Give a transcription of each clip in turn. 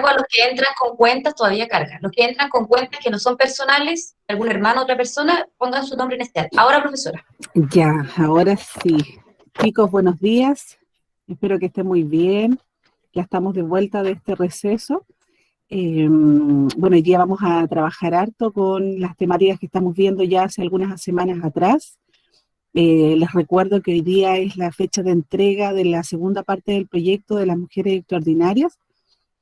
a los que entran con cuentas todavía cargan. Los que entran con cuentas que no son personales, algún hermano, otra persona, pongan su nombre en este chat. Ahora, profesora. Ya, ahora sí. Chicos, buenos días. Espero que estén muy bien. Ya estamos de vuelta de este receso. Bueno, hoy día vamos a trabajar harto con las temáticas que estamos viendo ya hace algunas semanas atrás. Les recuerdo que hoy día es la fecha de entrega de la segunda parte del proyecto de las mujeres extraordinarias,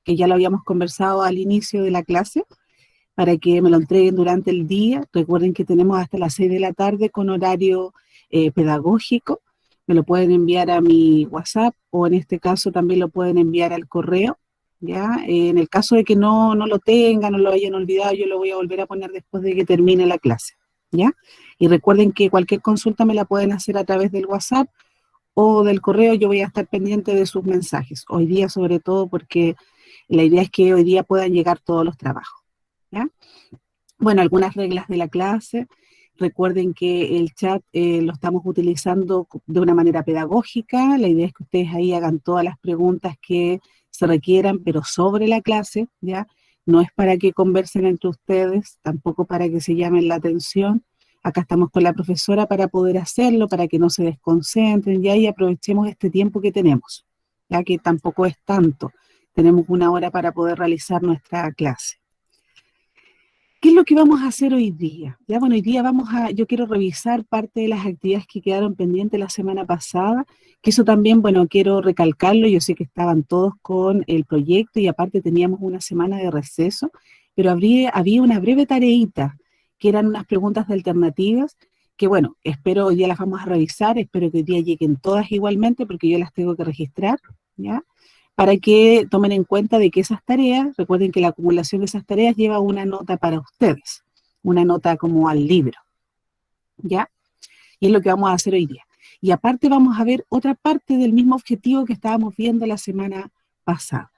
que ya lo habíamos conversado al inicio de la clase, para que me lo entreguen durante el día. Recuerden que tenemos hasta las 6 de la tarde con horario pedagógico. Me lo pueden enviar a mi WhatsApp o en este caso también lo pueden enviar al correo. ¿Ya? En el caso de que no lo tengan, no lo hayan olvidado, yo lo voy a volver a poner después de que termine la clase. ¿Ya? Y recuerden que cualquier consulta me la pueden hacer a través del WhatsApp o del correo. Yo voy a estar pendiente de sus mensajes. Hoy día sobre todo porque la idea es que hoy día puedan llegar todos los trabajos. ¿Ya? Bueno, algunas reglas de la clase. Recuerden que el chat lo estamos utilizando de una manera pedagógica. La idea es que ustedes ahí hagan todas las preguntas que se requieran, pero sobre la clase, ¿ya? No es para que conversen entre ustedes, tampoco para que se llamen la atención. Acá estamos con la profesora para poder hacerlo, para que no se desconcentren, ¿ya? Y aprovechemos este tiempo que tenemos, ya que tampoco es tanto. Tenemos una hora para poder realizar nuestra clase. ¿Qué es lo que vamos a hacer hoy día? Ya, bueno, hoy día yo quiero revisar parte de las actividades que quedaron pendientes la semana pasada, que eso también, bueno, quiero recalcarlo. Yo sé que estaban todos con el proyecto y aparte teníamos una semana de receso, pero había una breve tareita, que eran unas preguntas de alternativas, que bueno, espero hoy día las vamos a revisar, espero que hoy día lleguen todas igualmente, porque yo las tengo que registrar, ¿ya? Para que tomen en cuenta de que esas tareas, recuerden que la acumulación de esas tareas lleva una nota para ustedes, una nota como al libro, ¿ya? Y es lo que vamos a hacer hoy día. Y aparte vamos a ver otra parte del mismo objetivo que estábamos viendo la semana pasada.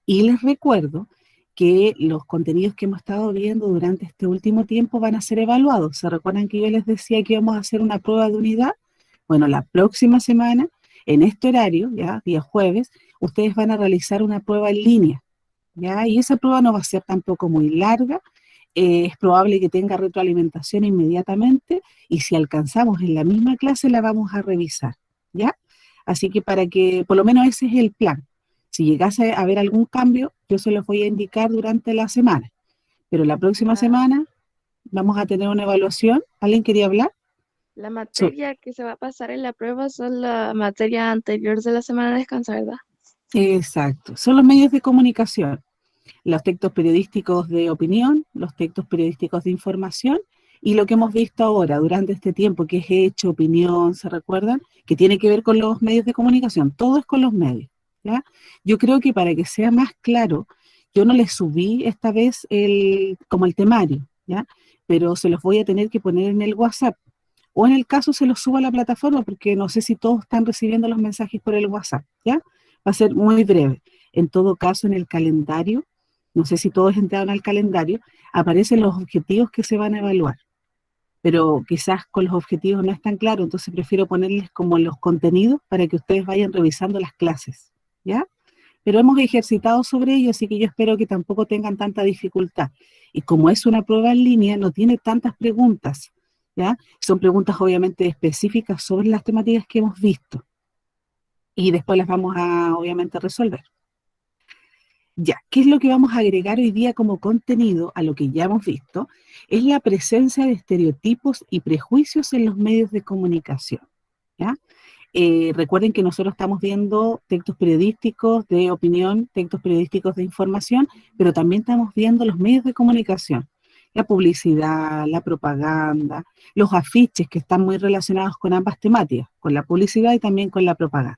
Y les recuerdo que los contenidos que hemos estado viendo durante este último tiempo van a ser evaluados. ¿Se recuerdan que yo les decía que íbamos a hacer una prueba de unidad? Bueno, la próxima semana, en este horario, ya, día jueves, ustedes van a realizar una prueba en línea, ¿ya? Y esa prueba no va a ser tampoco muy larga, es probable que tenga retroalimentación inmediatamente y si alcanzamos en la misma clase la vamos a revisar, ¿ya? Así que para que, por lo menos ese es el plan. Si llegase a haber algún cambio, yo se los voy a indicar durante la semana, pero la próxima semana vamos a tener una evaluación. ¿Alguien quería hablar? La So- materia que se va a pasar en la prueba son la materia anterior de la semana de descanso, ¿verdad? exacto, son los medios de comunicación. Los textos periodísticos de opinión, los textos periodísticos de información y lo que hemos visto ahora durante este tiempo, que es hecho, opinión, ¿se recuerdan? Que tiene que ver con los medios de comunicación, todo es con los medios, ¿ya? Yo creo que para que sea más claro, yo no les subí esta vez como el temario, ¿ya? Pero se los voy a tener que poner en el WhatsApp, o en el caso se los subo a la plataforma, porque no sé si todos están recibiendo los mensajes por el WhatsApp, ¿ya? Va a ser muy breve. En todo caso, en el calendario, no sé si todos entraron al calendario, aparecen los objetivos que se van a evaluar, pero quizás con los objetivos no es tan claro, entonces prefiero ponerles como los contenidos para que ustedes vayan revisando las clases, ¿ya? Pero hemos ejercitado sobre ello, así que yo espero que tampoco tengan tanta dificultad. Y como es una prueba en línea, no tiene tantas preguntas, ¿ya? Son preguntas obviamente específicas sobre las temáticas que hemos visto y después las vamos a obviamente resolver. Ya, ¿qué es lo que vamos a agregar hoy día como contenido a lo que ya hemos visto? Es la presencia de estereotipos y prejuicios en los medios de comunicación, ¿ya? Recuerden que nosotros estamos viendo textos periodísticos de opinión, textos periodísticos de información, pero también estamos viendo los medios de comunicación, la publicidad, la propaganda, los afiches que están muy relacionados con ambas temáticas, con la publicidad y también con la propaganda.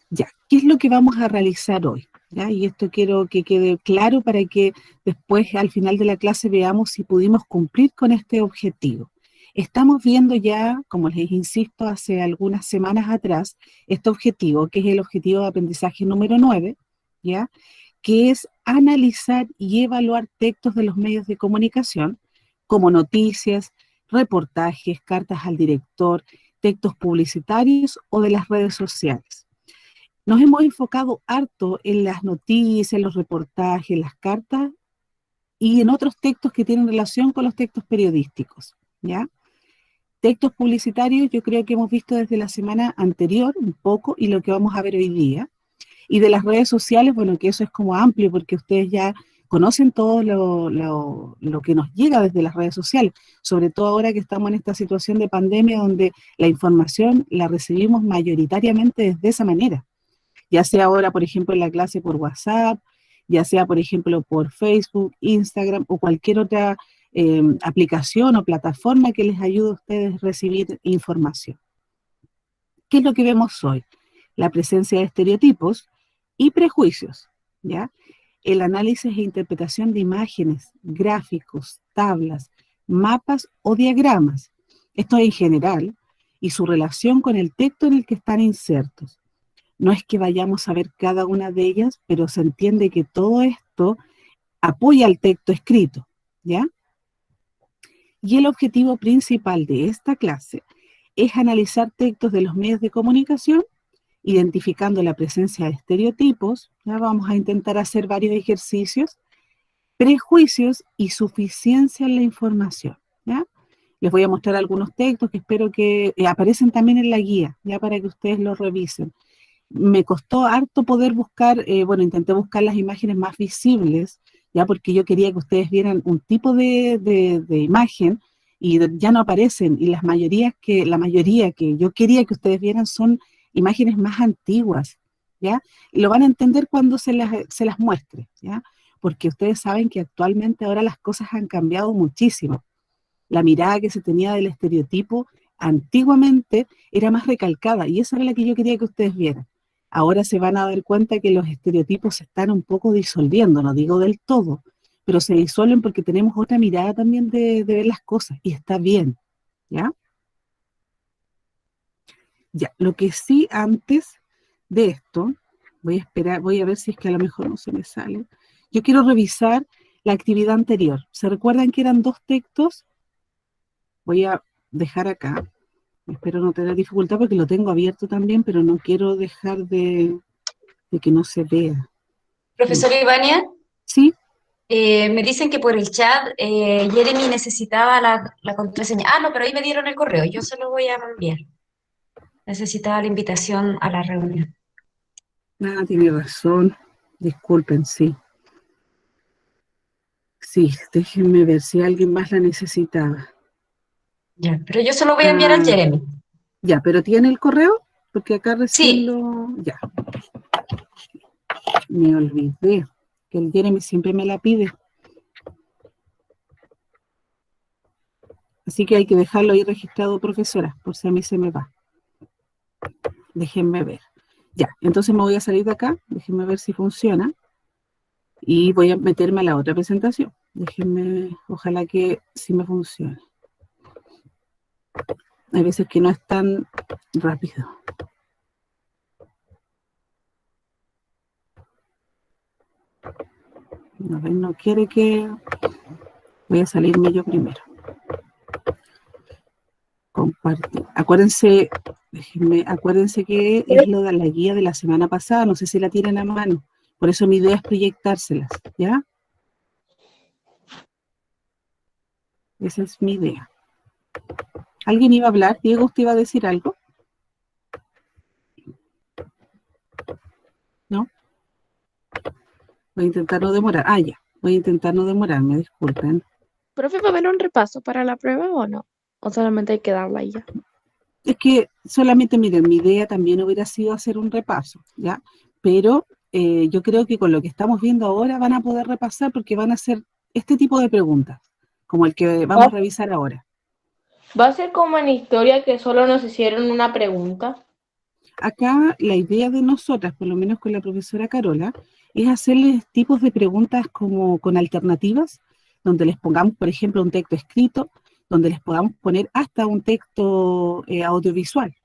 Ya, ¿qué es lo que vamos a realizar hoy? ¿Ya? Y esto quiero que quede claro para que después al final de la clase veamos si pudimos cumplir con este objetivo. Estamos viendo ya, como les insisto, hace algunas semanas atrás, este objetivo, que es el objetivo de aprendizaje número 9, ¿ya? Que es analizar y evaluar textos de los medios de comunicación, como noticias, reportajes, cartas al director, textos publicitarios o de las redes sociales. Nos hemos enfocado harto en las noticias, en los reportajes, las cartas y en otros textos que tienen relación con los textos periodísticos, ¿ya? Textos publicitarios yo creo que hemos visto desde la semana anterior un poco y lo que vamos a ver hoy día. Y de las redes sociales, bueno, que eso es como amplio porque ustedes ya conocen todo lo que nos llega desde las redes sociales, sobre todo ahora que estamos en esta situación de pandemia donde la información la recibimos mayoritariamente desde esa manera, ya sea ahora, por ejemplo, en la clase por WhatsApp, ya sea, por ejemplo, por Facebook, Instagram o cualquier otra aplicación o plataforma que les ayude a ustedes a recibir información. ¿Qué es lo que vemos hoy? La presencia de estereotipos y prejuicios, ¿ya? El análisis e interpretación de imágenes, gráficos, tablas, mapas o diagramas, esto en general, y su relación con el texto en el que están insertos. No es que vayamos a ver cada una de ellas, pero se entiende que todo esto apoya al texto escrito, ¿ya? Y el objetivo principal de esta clase es analizar textos de los medios de comunicación, identificando la presencia de estereotipos, ya vamos a intentar hacer varios ejercicios, prejuicios y suficiencia en la información, ¿ya? Les voy a mostrar algunos textos que espero que aparecen también en la guía, ya para que ustedes los revisen. Me costó harto poder buscar, intenté buscar las imágenes más visibles, ya porque yo quería que ustedes vieran un tipo de imagen y ya no aparecen, y la mayoría que yo quería que ustedes vieran son imágenes más antiguas, ¿ya? Y lo van a entender cuando se las muestre, ¿ya? Porque ustedes saben que actualmente ahora las cosas han cambiado muchísimo. La mirada que se tenía del estereotipo antiguamente era más recalcada, y esa era la que yo quería que ustedes vieran. Ahora se van a dar cuenta que los estereotipos se están un poco disolviendo, no digo del todo, pero se disuelven porque tenemos otra mirada también de ver las cosas, y está bien, ¿ya? Ya, lo que sí antes de esto, voy a esperar, voy a ver si es que a lo mejor no se me sale. Yo quiero revisar la actividad anterior. ¿Se recuerdan que eran dos textos? Voy a dejar acá. Espero no tener dificultad porque lo tengo abierto también, pero no quiero dejar de que no se vea. Profesora Ivania, ¿Sí? me dicen que por el chat Jeremy necesitaba la contraseña. Ah, no, pero ahí me dieron el correo, yo se lo voy a enviar. Necesitaba la invitación a la reunión. Ah, tiene razón. Disculpen, sí. Sí, déjenme ver si alguien más la necesitaba. Ya, pero yo se lo voy a enviar al Jeremy. Ya, pero ¿tiene el correo? Porque acá recién Sí. Ya. Me olvidé que el Jeremy siempre me la pide. Así que hay que dejarlo ahí registrado, profesora, por si a mí se me va. Déjenme ver. Ya, entonces me voy a salir de acá. Déjenme ver si funciona. Y voy a meterme a la otra presentación. Déjenme, ojalá que sí me funcione. Hay veces que no es tan rápido. No quiere que... Voy a salirme yo primero. Compartir. Acuérdense que es lo de la guía de la semana pasada. No sé si la tienen a mano. Por eso mi idea es proyectárselas, ¿ya? Esa es mi idea. ¿Alguien iba a hablar? Diego, ¿usted iba a decir algo? ¿No? Voy a intentar no demorar. Ah, ya. Voy a intentar no demorarme, disculpen. ¿Profe, va a haber un repaso para la prueba o no? ¿O solamente hay que darla y ya? Es que solamente, miren, mi idea también hubiera sido hacer un repaso, ¿ya? Pero yo creo que con lo que estamos viendo ahora van a poder repasar porque van a hacer este tipo de preguntas, como el que vamos a revisar ahora. ¿Va a ser como en historia que solo nos hicieron una pregunta? Acá la idea de nosotras, por lo menos con la profesora Carola, es hacerles tipos de preguntas como con alternativas, donde les pongamos, por ejemplo, un texto escrito, donde les podamos poner hasta un texto audiovisual.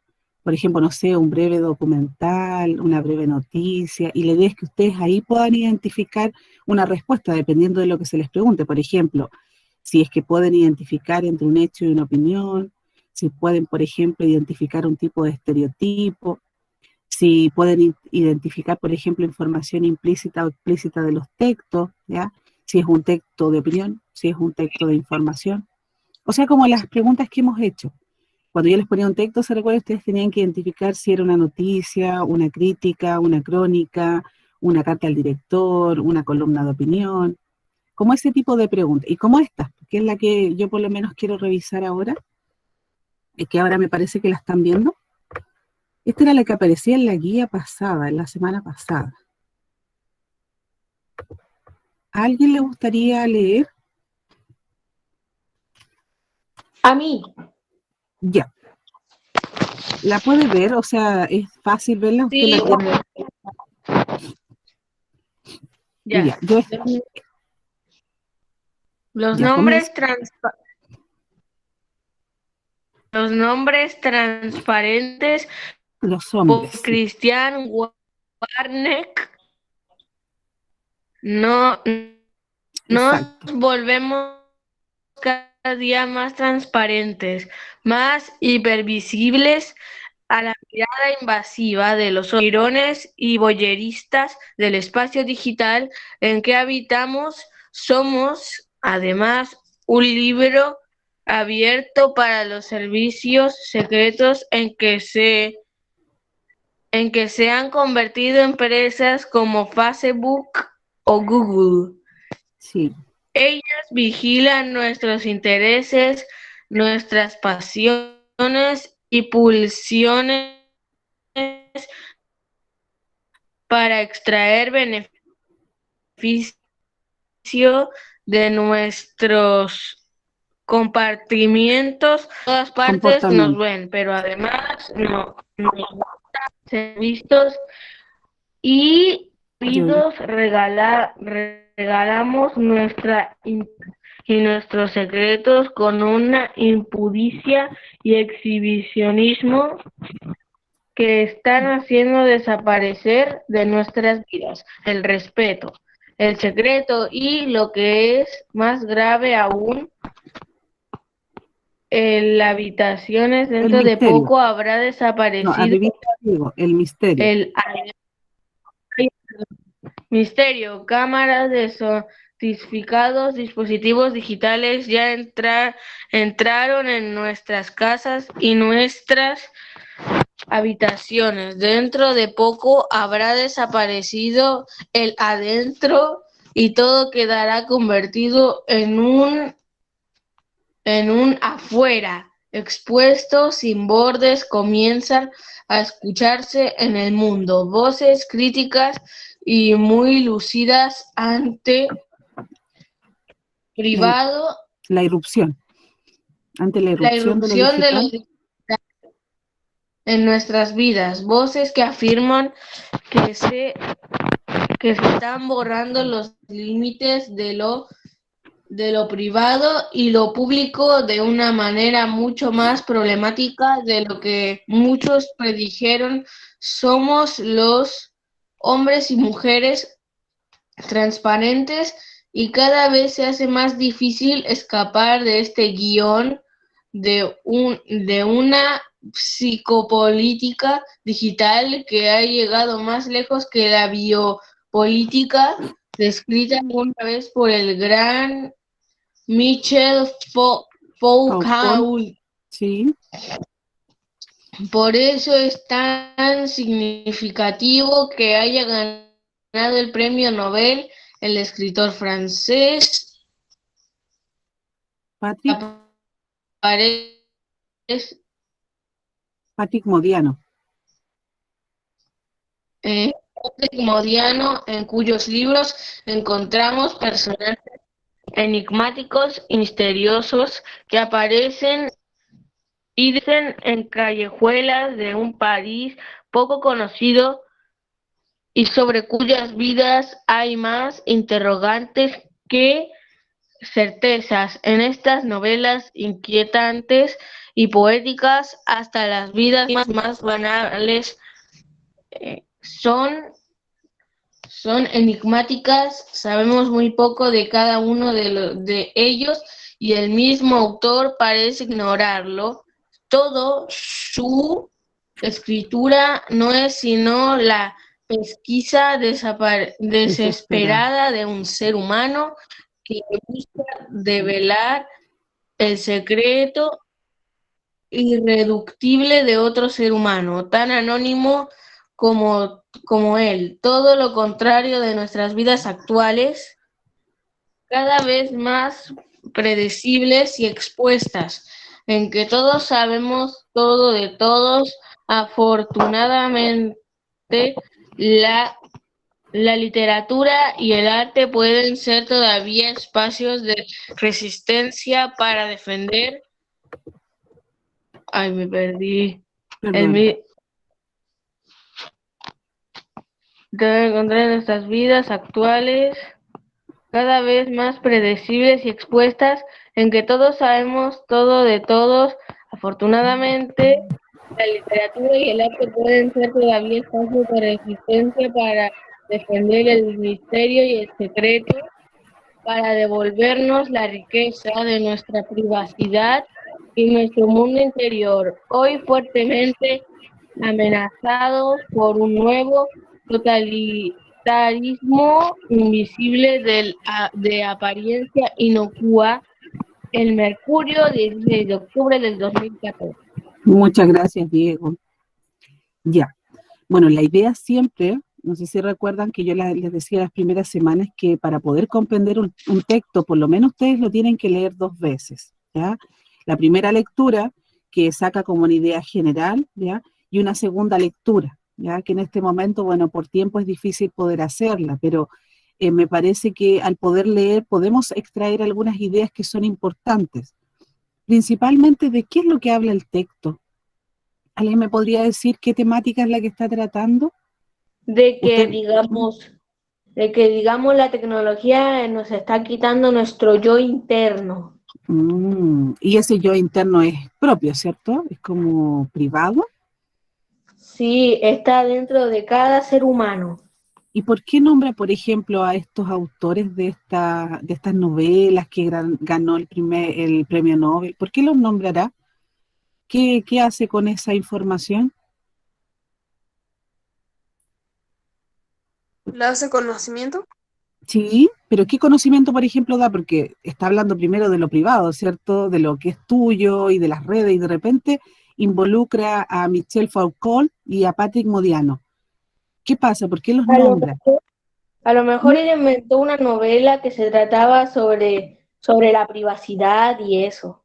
Por ejemplo, no sé, un breve documental, una breve noticia, y la idea es que ustedes ahí puedan identificar una respuesta dependiendo de lo que se les pregunte. Por ejemplo, si es que pueden identificar entre un hecho y una opinión, si pueden, por ejemplo, identificar un tipo de estereotipo, si pueden identificar, por ejemplo, información implícita o explícita de los textos, ¿ya? Si es un texto de opinión, si es un texto de información. O sea, como las preguntas que hemos hecho. Cuando yo les ponía un texto, se recuerda, ustedes tenían que identificar si era una noticia, una crítica, una crónica, una carta al director, una columna de opinión, como ese tipo de preguntas. Y como esta, que es la que yo por lo menos quiero revisar ahora, y que ahora me parece que la están viendo. Esta era la que aparecía en la guía pasada, en la semana pasada. ¿A alguien le gustaría leer? A mí, Ya. ¿La puede ver? O sea, ¿es fácil verla? ¿Usted sí, la tiene? ya. Ya, yo Los ya nombres comienzo. los nombres transparentes Los por hombres, sí, Christian Warneck. No, nos exacto. volvemos cada día más transparentes, más hipervisibles a la mirada invasiva de los tirones y voyeristas del espacio digital en que habitamos. Somos, además, un libro abierto para los servicios secretos en que se han convertido empresas como Facebook o Google. Sí, Ellas vigilan nuestros intereses, nuestras pasiones y pulsiones para extraer beneficio de nuestros compartimientos. Todas partes nos comportamiento. ven, pero además nos gusta ser vistos y Yo, regalamos y nuestros secretos con una impudicia y exhibicionismo que están haciendo desaparecer de nuestras vidas el respeto, el secreto y, lo que es más grave aún, las habitaciones el dentro de misterio. poco habrá No, desaparecido adivina, digo, el misterio. el misterio. Cámaras de sofisticados dispositivos digitales ya entraron en nuestras casas y nuestras habitaciones. Dentro de poco habrá desaparecido el adentro y todo quedará convertido en un afuera, expuesto, sin bordes. Comienzan a escucharse en el mundo voces críticas y muy lucidas ante La, privado, la irrupción. Ante la la irrupción de lo irrupción de digital, los en nuestras vidas, voces que afirman que que se están borrando los límites de lo privado y lo público de una manera mucho más problemática de lo que muchos predijeron. Somos los hombres y mujeres transparentes y cada vez se hace más difícil escapar de este guión de una psicopolítica digital que ha llegado más lejos que la biopolítica descrita una vez por el gran Michel Foucault, Foucault. sí, Por eso es tan significativo que haya ganado el premio Nobel el escritor francés. Patrick, Aparece Patrick Modiano. Modiano, en cuyos libros encontramos personajes enigmáticos y misteriosos que aparecen y dicen en callejuelas de un París poco conocido y sobre cuyas vidas hay más interrogantes que certezas. En estas novelas inquietantes y poéticas, hasta las vidas más banales son enigmáticas. Sabemos muy poco de cada uno de ellos y el mismo autor parece ignorarlo. Todo su escritura no es sino la pesquisa desesperada de un ser humano que busca develar el secreto irreductible de otro ser humano, tan anónimo como él. Todo lo contrario de nuestras vidas actuales, cada vez más predecibles y expuestas, en que todos sabemos todo de todos. Afortunadamente, la literatura y el arte pueden ser todavía espacios de resistencia para defender. Ay, me perdí. Perdón. Debe encontrar en nuestras vidas actuales, cada vez más predecibles y expuestas, en que todos sabemos todo de todos. Afortunadamente, la literatura y el arte pueden ser todavía espacios de resistencia para defender el misterio y el secreto, para devolvernos la riqueza de nuestra privacidad y nuestro mundo interior, hoy fuertemente amenazados por un nuevo totalitarismo invisible de apariencia inocua. El Mercurio, 16 de octubre del 2014. Muchas gracias, Diego. Ya. Bueno, la idea siempre, no sé si recuerdan que yo les decía las primeras semanas que para poder comprender un texto, por lo menos ustedes lo tienen que leer 2 veces, ¿ya? La primera lectura, que saca como una idea general, ¿ya? Y una segunda lectura, ¿ya? Que en este momento, bueno, por tiempo es difícil poder hacerla, pero me parece que al poder leer podemos extraer algunas ideas que son importantes, principalmente de qué es lo que habla el texto. ¿Alguien me podría decir qué temática es la que está tratando? De que Usted, digamos la tecnología nos está quitando nuestro yo interno. y ese yo interno es propio, ¿cierto? Es como privado. Sí, está dentro de cada ser humano. ¿Y por qué nombra, por ejemplo, a estos autores de estas novelas que ganó el premio Nobel? ¿Por qué los nombrará? ¿Qué hace con esa información? ¿La hace conocimiento? Sí, pero ¿qué conocimiento, por ejemplo, da? Porque está hablando primero de lo privado, ¿cierto? De lo que es tuyo y de las redes, y de repente involucra a Michel Foucault y a Patrick Modiano. ¿Qué pasa? ¿Por qué los A lo nombra? mejor, a lo mejor él inventó una novela que se trataba sobre la privacidad y eso.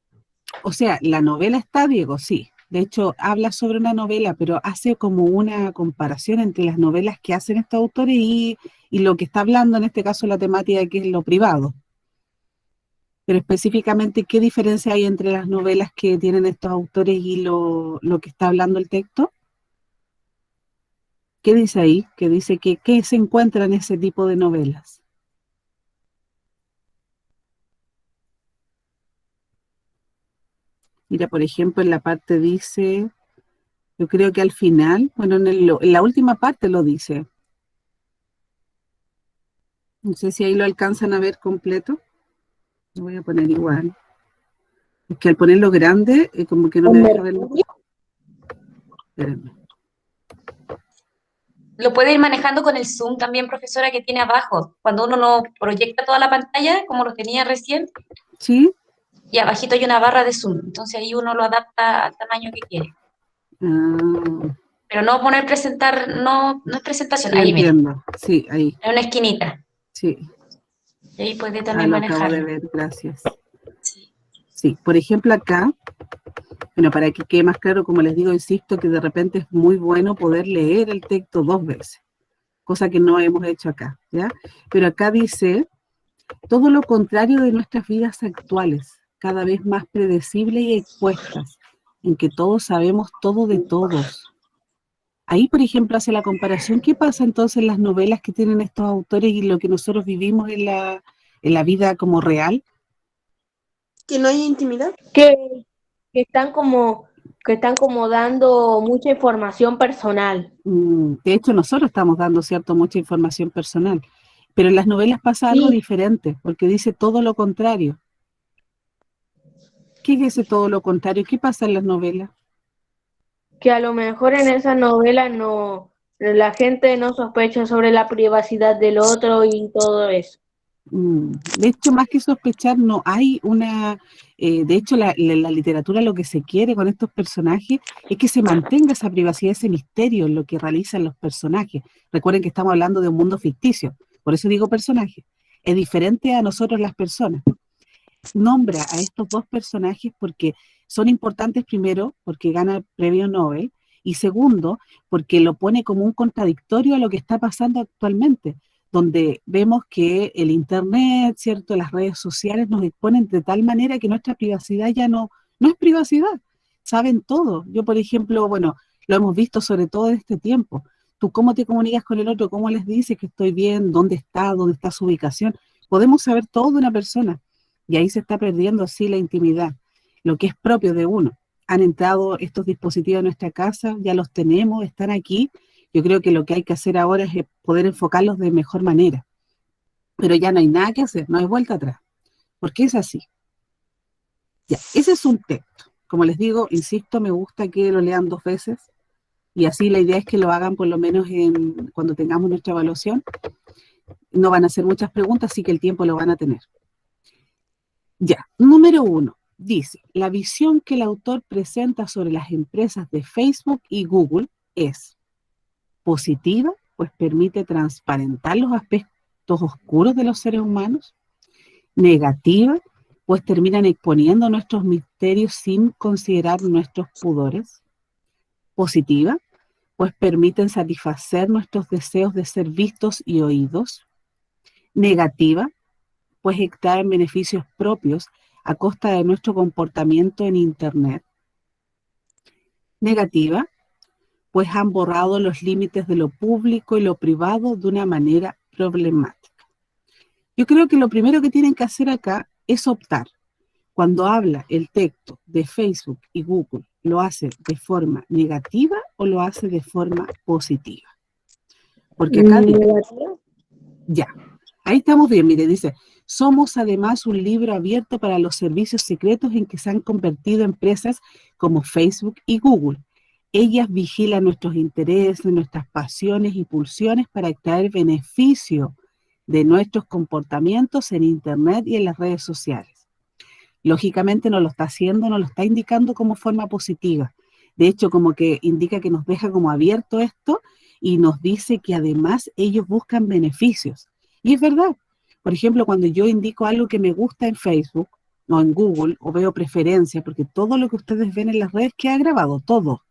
O sea, la novela está, Diego, sí. De hecho, habla sobre una novela, pero hace como una comparación entre las novelas que hacen estos autores y lo que está hablando, en este caso, la temática que es lo privado. Pero específicamente, ¿qué diferencia hay entre las novelas que tienen estos autores y lo que está hablando el texto? ¿Qué dice ahí? ¿Qué dice que qué se encuentra en ese tipo de novelas? Mira, por ejemplo, en la parte dice, yo creo que al final, bueno, en la última parte lo dice. No sé si ahí lo alcanzan a ver completo. Lo voy a poner igual. Es que al ponerlo grande, como que no ¿El me deja verlo. Mercurio? Espérenme. Lo puede ir manejando con el zoom también, profesora, que tiene abajo. Cuando uno no proyecta toda la pantalla, como lo tenía recién, ¿Sí? y abajito hay una barra de zoom. Entonces ahí uno lo adapta al tamaño que quiere. Ah, Pero no poner presentar, no es presentación. sí, Ahí, mire, entiendo. Sí, ahí. en una esquinita. Sí. Y ahí puede Ah, también lo acabo de manejarlo. ver. Gracias. Sí. Sí, por ejemplo acá, bueno, para que quede más claro, como les digo, insisto que de repente es muy bueno poder leer el texto 2 veces, cosa que no hemos hecho acá, ¿ya? Pero acá dice, todo lo contrario de nuestras vidas actuales, cada vez más predecibles y expuestas, en que todos sabemos todo de todos. Ahí, por ejemplo, hace la comparación, ¿qué pasa entonces en las novelas que tienen estos autores y lo que nosotros vivimos en la vida como real? ¿Que no hay intimidad? Que están como dando mucha información personal. De hecho, nosotros estamos dando, ¿cierto?, mucha información personal, pero en las novelas pasa algo Sí, diferente, porque dice todo lo contrario. ¿Qué es ese todo lo contrario? ¿Qué pasa en las novelas? Que a lo mejor en esa novela la gente no sospecha sobre la privacidad del otro y todo eso. De hecho, más que sospechar, no hay una... de hecho, la literatura lo que se quiere con estos personajes es que se mantenga esa privacidad, ese misterio en lo que realizan los personajes. Recuerden que estamos hablando de un mundo ficticio, por eso digo personaje. Es diferente a nosotros las personas. Nombra a estos dos personajes porque son importantes, primero, porque gana el premio Nobel, y segundo, porque lo pone como un contradictorio a lo que está pasando actualmente, donde vemos que el Internet, ¿cierto?, las redes sociales nos exponen de tal manera que nuestra privacidad ya no es privacidad, saben todo. Yo, por ejemplo, bueno, lo hemos visto sobre todo en este tiempo. Tú cómo te comunicas con el otro, cómo les dices que estoy bien, dónde está su ubicación. Podemos saber todo de una persona. Y ahí se está perdiendo así la intimidad, lo que es propio de uno. Han entrado estos dispositivos a nuestra casa, ya los tenemos, están aquí. Yo creo que lo que hay que hacer ahora es poder enfocarlos de mejor manera. Pero ya no hay nada que hacer, no hay vuelta atrás, porque es así. Ya, ese es un texto. Como les digo, insisto, me gusta que lo lean 2 veces y así la idea es que lo hagan por lo menos cuando tengamos nuestra evaluación. No van a hacer muchas preguntas, así que el tiempo lo van a tener. Ya, número 1, dice, la visión que el autor presenta sobre las empresas de Facebook y Google es positiva, pues permite transparentar los aspectos oscuros de los seres humanos, negativa, pues terminan exponiendo nuestros misterios sin considerar nuestros pudores, positiva, pues permiten satisfacer nuestros deseos de ser vistos y oídos, negativa, pues extraen beneficios propios a costa de nuestro comportamiento en Internet. Negativa, pues han borrado los límites de lo público y lo privado de una manera problemática. Yo creo que lo primero que tienen que hacer acá es optar. Cuando habla el texto de Facebook y Google, ¿lo hace de forma negativa o lo hace de forma positiva? Porque acá dice, ya, ahí estamos bien, mire, dice, somos además un libro abierto para los servicios secretos en que se han convertido empresas como Facebook y Google. Ellas vigilan nuestros intereses, nuestras pasiones y pulsiones para extraer beneficio de nuestros comportamientos en Internet y en las redes sociales. Lógicamente no lo está haciendo, no lo está indicando como forma positiva. De hecho, como que indica que nos deja como abierto esto y nos dice que además ellos buscan beneficios. Y es verdad. Por ejemplo, cuando yo indico algo que me gusta en Facebook o en Google o veo preferencias, porque todo lo que ustedes ven en las redes queda grabado, todo.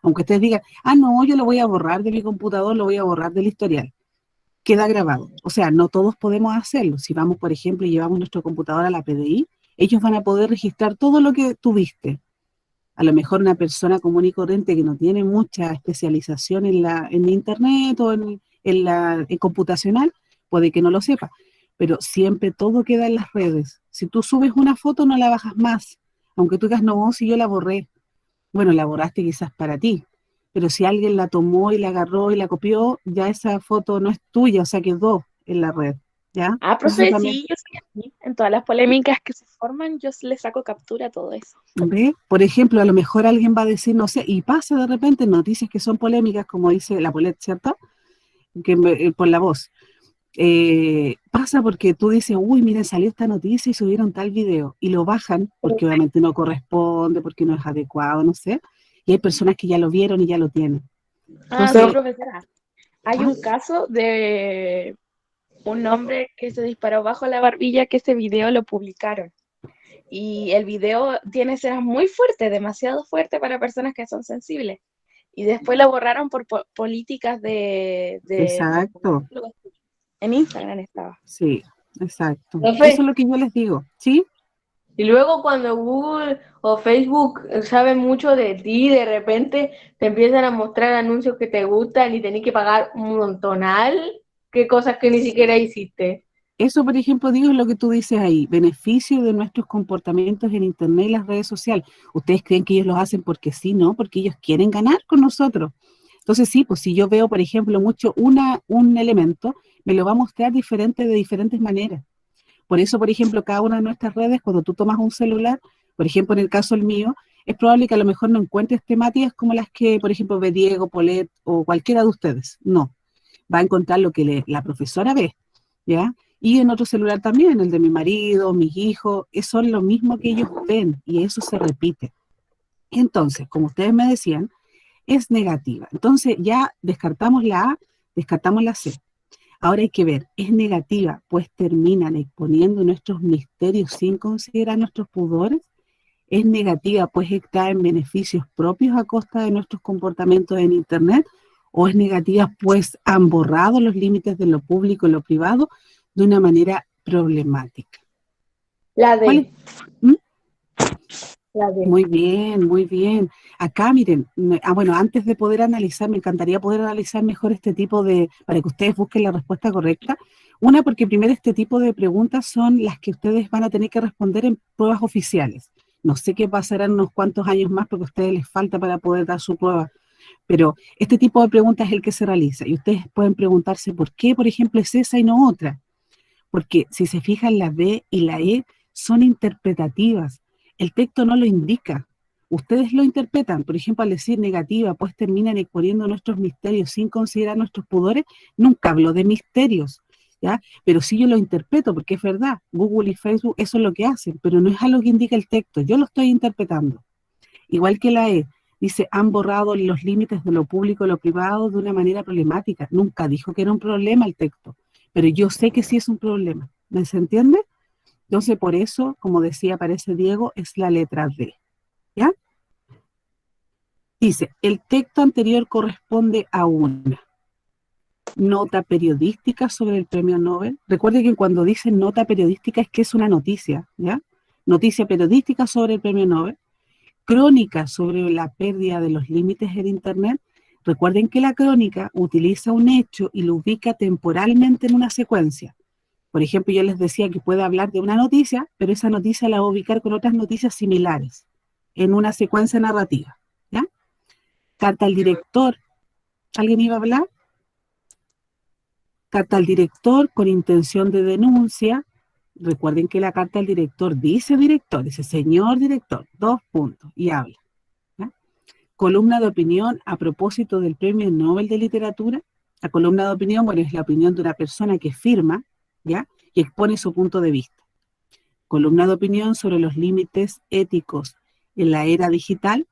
Aunque ustedes digan, no, yo lo voy a borrar de mi computador, lo voy a borrar del historial. Queda grabado. O sea, no todos podemos hacerlo. Si vamos, por ejemplo, y llevamos nuestro computador a la PDI, ellos van a poder registrar todo lo que tuviste. A lo mejor una persona común y corriente que no tiene mucha especialización en Internet o en computacional, puede que no lo sepa, pero siempre todo queda en las redes. Si tú subes una foto, no la bajas más, aunque tú digas, no, si yo la borré. Bueno, la borraste quizás para ti, pero si alguien la tomó y la agarró y la copió, ya esa foto no es tuya, o sea, quedó en la red, ¿ya? Profe, también, sí, yo soy así. En todas las polémicas que se forman, yo le saco captura a todo eso. ¿ve? Por ejemplo, a lo mejor alguien va a decir, no sé, y pasa de repente noticias que son polémicas, como dice la Polet, ¿cierto? Por la voz. Pasa porque tú dices, uy, miren, salió esta noticia y subieron tal video, y lo bajan porque obviamente no corresponde, porque no es adecuado, no sé, y hay personas que ya lo vieron y ya lo tienen. Entonces, Sí, profesora, hay un caso de un hombre que se disparó bajo la barbilla, que ese video lo publicaron. Y el video tiene escenas muy fuertes, demasiado fuertes para personas que son sensibles. Y después lo borraron por políticas de exacto, en Instagram estaba. sí, exacto. Profe, Eso es lo que yo les digo, ¿sí? y luego cuando Google o Facebook saben mucho de ti, de repente te empiezan a mostrar anuncios que te gustan y tenés que pagar un montonal, qué cosas que ni siquiera hiciste. Eso, por ejemplo, digo, es lo que tú dices ahí, beneficio de nuestros comportamientos en Internet y las redes sociales. ¿Ustedes creen que ellos lo hacen porque sí, no? Porque ellos quieren ganar con nosotros. Entonces sí, pues si yo veo, por ejemplo, mucho un elemento, me lo va a mostrar diferente de diferentes maneras. Por eso, por ejemplo, cada una de nuestras redes, cuando tú tomas un celular, por ejemplo, en el caso del mío, es probable que a lo mejor no encuentres temáticas como las que, por ejemplo, ve Diego, Polet o cualquiera de ustedes. No, va a encontrar lo que la profesora ve, ¿ya? Y en otro celular también, el de mi marido, mis hijos, son lo mismo que ellos ven y eso se repite. Entonces, como ustedes me decían, es negativa. Entonces ya descartamos la A, descartamos la C. Ahora hay que ver, es negativa, pues terminan exponiendo nuestros misterios sin considerar nuestros pudores. Es negativa, pues extraen beneficios propios a costa de nuestros comportamientos en Internet. O es negativa, pues han borrado los límites de lo público y lo privado de una manera problemática. La ¿Cuál es? D. ¿Mm? La D. Muy bien, muy bien. Acá, miren, bueno, antes de poder analizar, me encantaría poder analizar mejor este tipo para que ustedes busquen la respuesta correcta. Una, porque primero este tipo de preguntas son las que ustedes van a tener que responder en pruebas oficiales. No sé qué pasará en unos cuantos años más porque a ustedes les falta para poder dar su prueba, pero este tipo de preguntas es el que se realiza y ustedes pueden preguntarse por qué, por ejemplo, es esa y no otra. Porque si se fijan, la B y la E son interpretativas. El texto no lo indica. Ustedes lo interpretan. Por ejemplo, al decir negativa, pues terminan exponiendo nuestros misterios sin considerar nuestros pudores. Nunca hablo de misterios, ¿ya? Pero sí yo lo interpreto, porque es verdad. Google y Facebook, eso es lo que hacen, pero no es algo que indica el texto. Yo lo estoy interpretando. Igual que la E, dice, han borrado los límites de lo público y lo privado de una manera problemática. Nunca dijo que era un problema el texto, pero yo sé que sí es un problema. ¿Me se entiende? Entonces, por eso, como decía, parece Diego, es la letra D. ¿Ya? Dice, el texto anterior corresponde a una nota periodística sobre el premio Nobel. Recuerde que cuando dicen nota periodística es que es una noticia, ¿ya? Noticia periodística sobre el premio Nobel. Crónica sobre la pérdida de los límites en Internet. Recuerden que la crónica utiliza un hecho y lo ubica temporalmente en una secuencia. Por ejemplo, yo les decía que puede hablar de una noticia, pero esa noticia la va a ubicar con otras noticias similares en una secuencia narrativa. ¿Ya? Carta al director. ¿Alguien iba a hablar? Carta al director con intención de denuncia. Recuerden que la carta al director dice señor director, 2 puntos, y habla. ¿Ya? Columna de opinión a propósito del Premio Nobel de Literatura. La columna de opinión, bueno, es la opinión de una persona que firma, ¿ya? Y expone su punto de vista. Columna de opinión sobre los límites éticos en la era digital.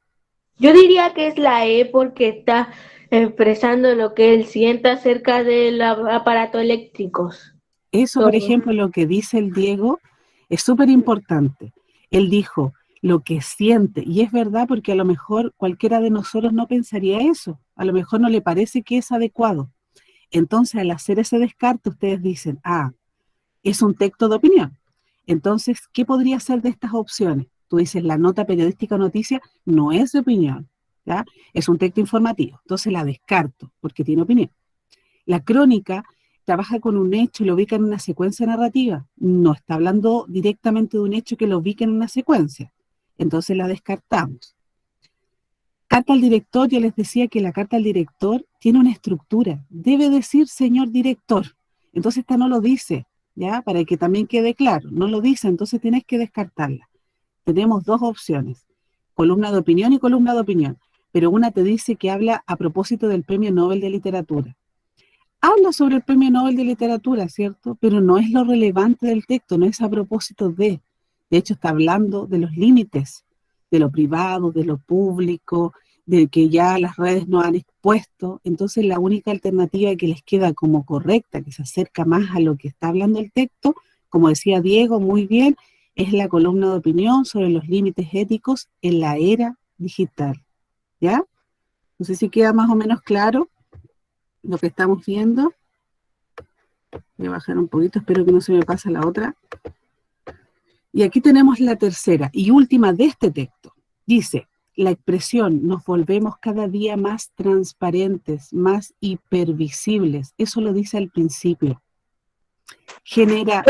Yo diría que es la E porque está expresando lo que él siente acerca del aparato eléctricos. Eso, por ejemplo, lo que dice el Diego es súper importante. Él dijo lo que siente, y es verdad porque a lo mejor cualquiera de nosotros no pensaría eso, a lo mejor no le parece que es adecuado. Entonces, al hacer ese descarte, ustedes dicen, es un texto de opinión. Entonces, ¿qué podría ser de estas opciones? Tú dices, la nota periodística o noticia no es de opinión, ¿ya? Es un texto informativo. Entonces la descarto porque tiene opinión. La crónica trabaja con un hecho y lo ubica en una secuencia narrativa. No está hablando directamente de un hecho que lo ubica en una secuencia. Entonces la descartamos. Carta al director, yo les decía que la carta al director tiene una estructura. Debe decir señor director. Entonces esta no lo dice, ¿ya? Para que también quede claro. No lo dice, entonces tienes que descartarla. Tenemos 2 opciones, columna de opinión y columna de opinión, pero una te dice que habla a propósito del Premio Nobel de Literatura. Habla sobre el Premio Nobel de Literatura, ¿cierto? Pero no es lo relevante del texto, no es a propósito de. De hecho, está hablando de los límites, de lo privado, de lo público, de que ya las redes no han expuesto. Entonces, la única alternativa que les queda como correcta, que se acerca más a lo que está hablando el texto, como decía Diego muy bien, es la columna de opinión sobre los límites éticos en la era digital. ¿Ya? No sé si queda más o menos claro lo que estamos viendo. Voy a bajar un poquito, espero que no se me pase la otra. Y aquí tenemos la tercera y última de este texto. Dice, la expresión, nos volvemos cada día más transparentes, más hipervisibles. Eso lo dice al principio. Genera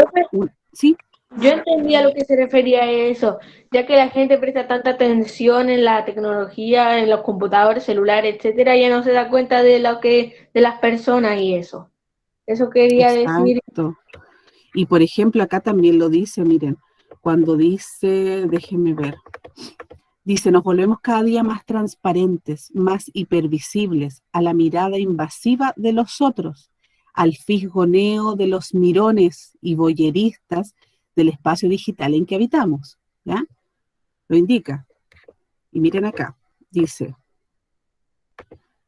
¿sí? Yo entendía a lo que se refería a eso, ya que la gente presta tanta atención en la tecnología, en los computadores, celulares, etcétera, ya no se da cuenta de lo que de las personas y eso. Eso quería decir. Exacto. Y por ejemplo, acá también lo dice, miren, cuando dice, déjenme ver, dice, nos volvemos cada día más transparentes, más hipervisibles a la mirada invasiva de los otros, al fisgoneo de los mirones y voyeristas del espacio digital en que habitamos, ¿ya? Lo indica. Y miren acá, dice,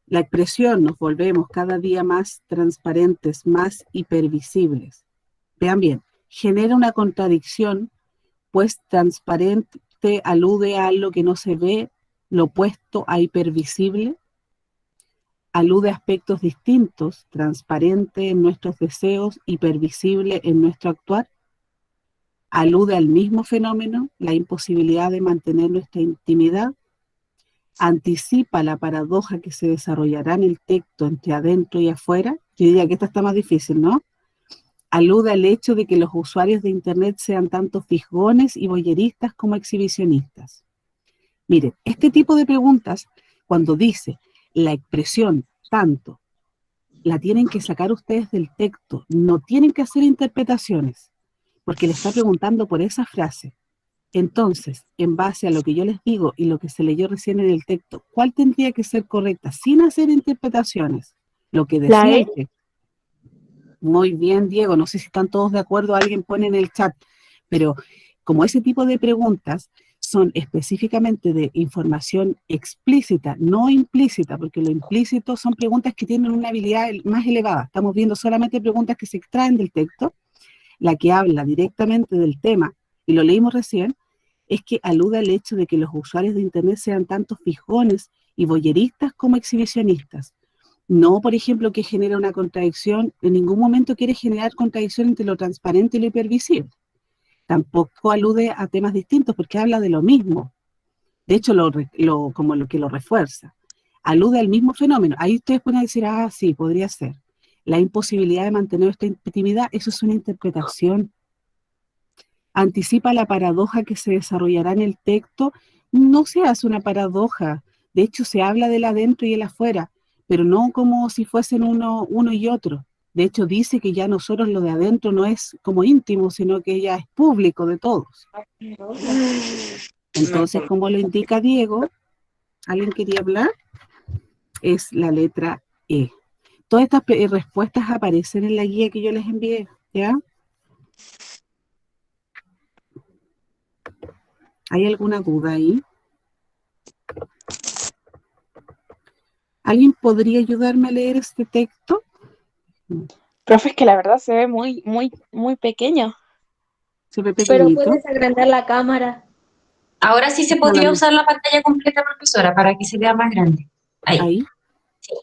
la expresión nos volvemos cada día más transparentes, más hipervisibles. Vean bien, genera una contradicción, pues transparente alude a lo que no se ve, lo opuesto a hipervisible, alude a aspectos distintos, transparente en nuestros deseos, hipervisible en nuestro actuar, alude al mismo fenómeno, la imposibilidad de mantener nuestra intimidad, anticipa la paradoja que se desarrollará en el texto entre adentro y afuera. Yo diría que esta está más difícil, ¿no? Alude al hecho de que los usuarios de Internet sean tanto fisgones y voyeristas como exhibicionistas. Miren, este tipo de preguntas, cuando dice la expresión tanto, la tienen que sacar ustedes del texto, no tienen que hacer interpretaciones, porque le está preguntando por esa frase. Entonces, en base a lo que yo les digo y lo que se leyó recién en el texto, ¿cuál tendría que ser correcta sin hacer interpretaciones? Lo que La decía E. el texto. Muy bien, Diego, no sé si están todos de acuerdo, alguien pone en el chat, pero como ese tipo de preguntas son específicamente de información explícita, no implícita, porque lo implícito son preguntas que tienen una habilidad más elevada. Estamos viendo solamente preguntas que se extraen del texto. La que habla directamente del tema, y lo leímos recién, es que alude al hecho de que los usuarios de Internet sean tanto fijones y voyeristas como exhibicionistas. No, por ejemplo, que genera una contradicción, en ningún momento quiere generar contradicción entre lo transparente y lo hipervisible. Tampoco alude a temas distintos porque habla de lo mismo. De hecho, como lo que lo refuerza. Alude al mismo fenómeno. Ahí ustedes pueden decir, ah, sí, podría ser. La imposibilidad de mantener esta intimidad, eso es una interpretación. Anticipa la paradoja que se desarrollará en el texto. No se hace una paradoja. De hecho, se habla del adentro y el afuera, pero no como si fuesen uno y otro. De hecho, dice que ya nosotros lo de adentro no es como íntimo, sino que ya es público de todos. Entonces, como lo indica Diego, ¿alguien quería hablar? Es la letra E. Todas estas respuestas aparecen en la guía que yo les envié, ¿ya? ¿Hay alguna duda ahí? ¿Alguien podría ayudarme a leer este texto? Profe, es que la verdad se ve muy, muy, muy pequeño. Se ve Pero pequeñito. puedes agrandar la cámara. Ahora sí se podría usar la pantalla completa, profesora, para que se vea más grande. Ahí. Ahí. Sí.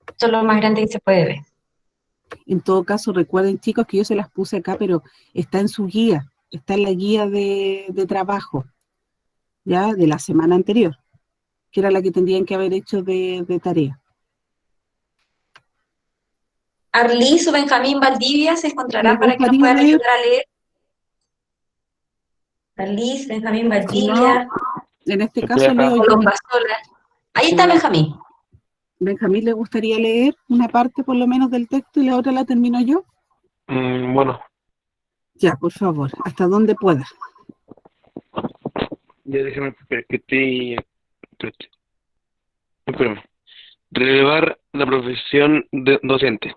Esto es lo más grande que se puede ver. En todo caso, recuerden, chicos, que yo se las puse acá, pero está en su guía, está en la guía de trabajo, ya, de la semana anterior, que era la que tendrían que haber hecho de tarea. Arlis o Benjamín Valdivia se encontrarán ¿Les para que nos gustaría puedan leer? ayudar a leer. Arlis, Benjamín Si no, Valdivia, en este Estoy caso acá. leo yo. Colomba Sola. Ahí está Benjamín. Benjamín, ¿le gustaría leer una parte por lo menos del texto y la otra la termino yo? Bueno, Ya, por favor, hasta donde pueda. ya déjame que espérame. Relevar la profesión de docente.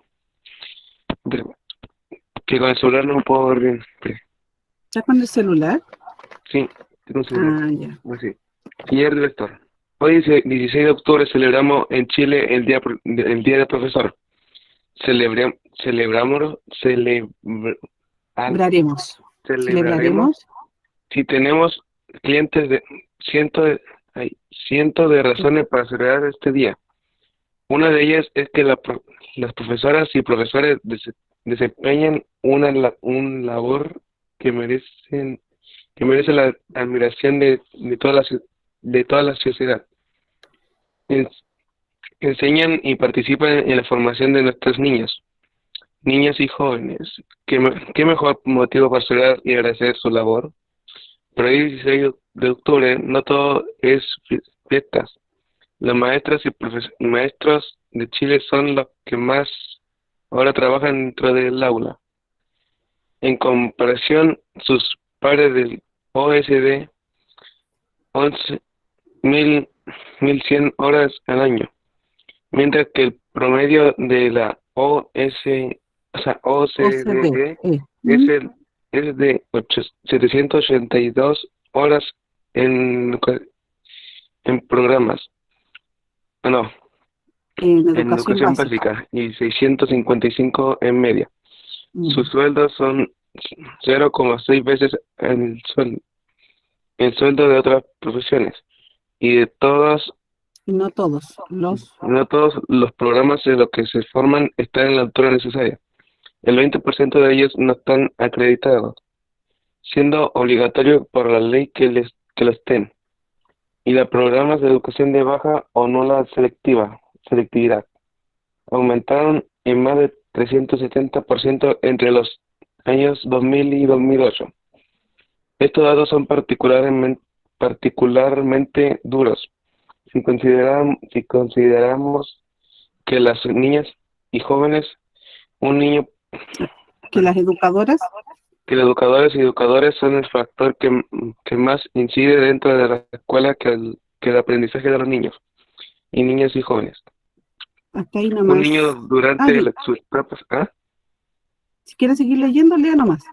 Espérame, que con el celular no puedo ver bien. Espérame. ¿Está con el celular? Sí, tengo un celular. Ah, ya. Así. Señor director, hoy 16 de octubre celebramos en Chile el día del profesor. Celebraremos Celebraremos. si tenemos clientes de cientos de razones para celebrar este día. Una de ellas es que las profesoras y profesores desempeñan un labor que merece la admiración de toda la sociedad. Enseñan y participan en la formación de nuestros niñas y jóvenes. ¿Qué mejor motivo para celebrar y agradecer su labor? Pero hoy 16 de octubre no todo es fiestas. Las maestras y maestros de Chile son los que más ahora trabajan dentro del aula. En comparación, sus pares del OSD, 11.100 horas al año, mientras que el promedio de la OCDE. OCDE es de 782 horas en, en programas, no, En en educación educación básica. básica y 655 en media. Sus sueldos son 0,6 veces el sueldo de otras profesiones y de todas. No todos, No todos los programas en los que se forman están en la altura necesaria. El 20% de ellos no están acreditados, siendo obligatorio por la ley que lo estén. Y los programas de educación de baja o nula selectividad aumentaron en más de 370% entre los años 2000 y 2008. Estos datos son particularmente duros si consideramos que las niñas y jóvenes, un niño, que las educadoras, que los educadores y educadores son el factor que más incide dentro de la escuela que el aprendizaje de los niños y niñas y jóvenes. hasta ahí Un nomás. niño durante sus etapas, Si quieres seguir leyendo, lea nomás.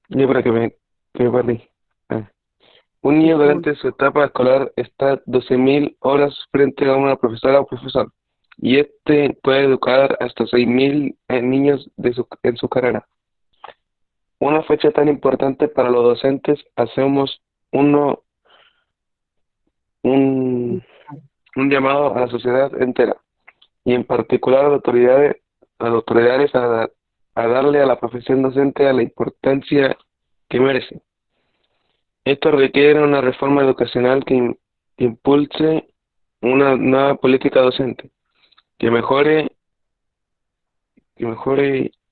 yo para que me perdí. Un niño durante su etapa escolar está 12.000 horas frente a una profesora o profesor, y este puede educar hasta 6.000 niños en su carrera. Una fecha tan importante para los docentes, hacemos un llamado a la sociedad entera, y en particular a las autoridades a darle a la profesión docente a la importancia que merece. Esto requiere una reforma educacional que impulse una nueva política docente, que mejore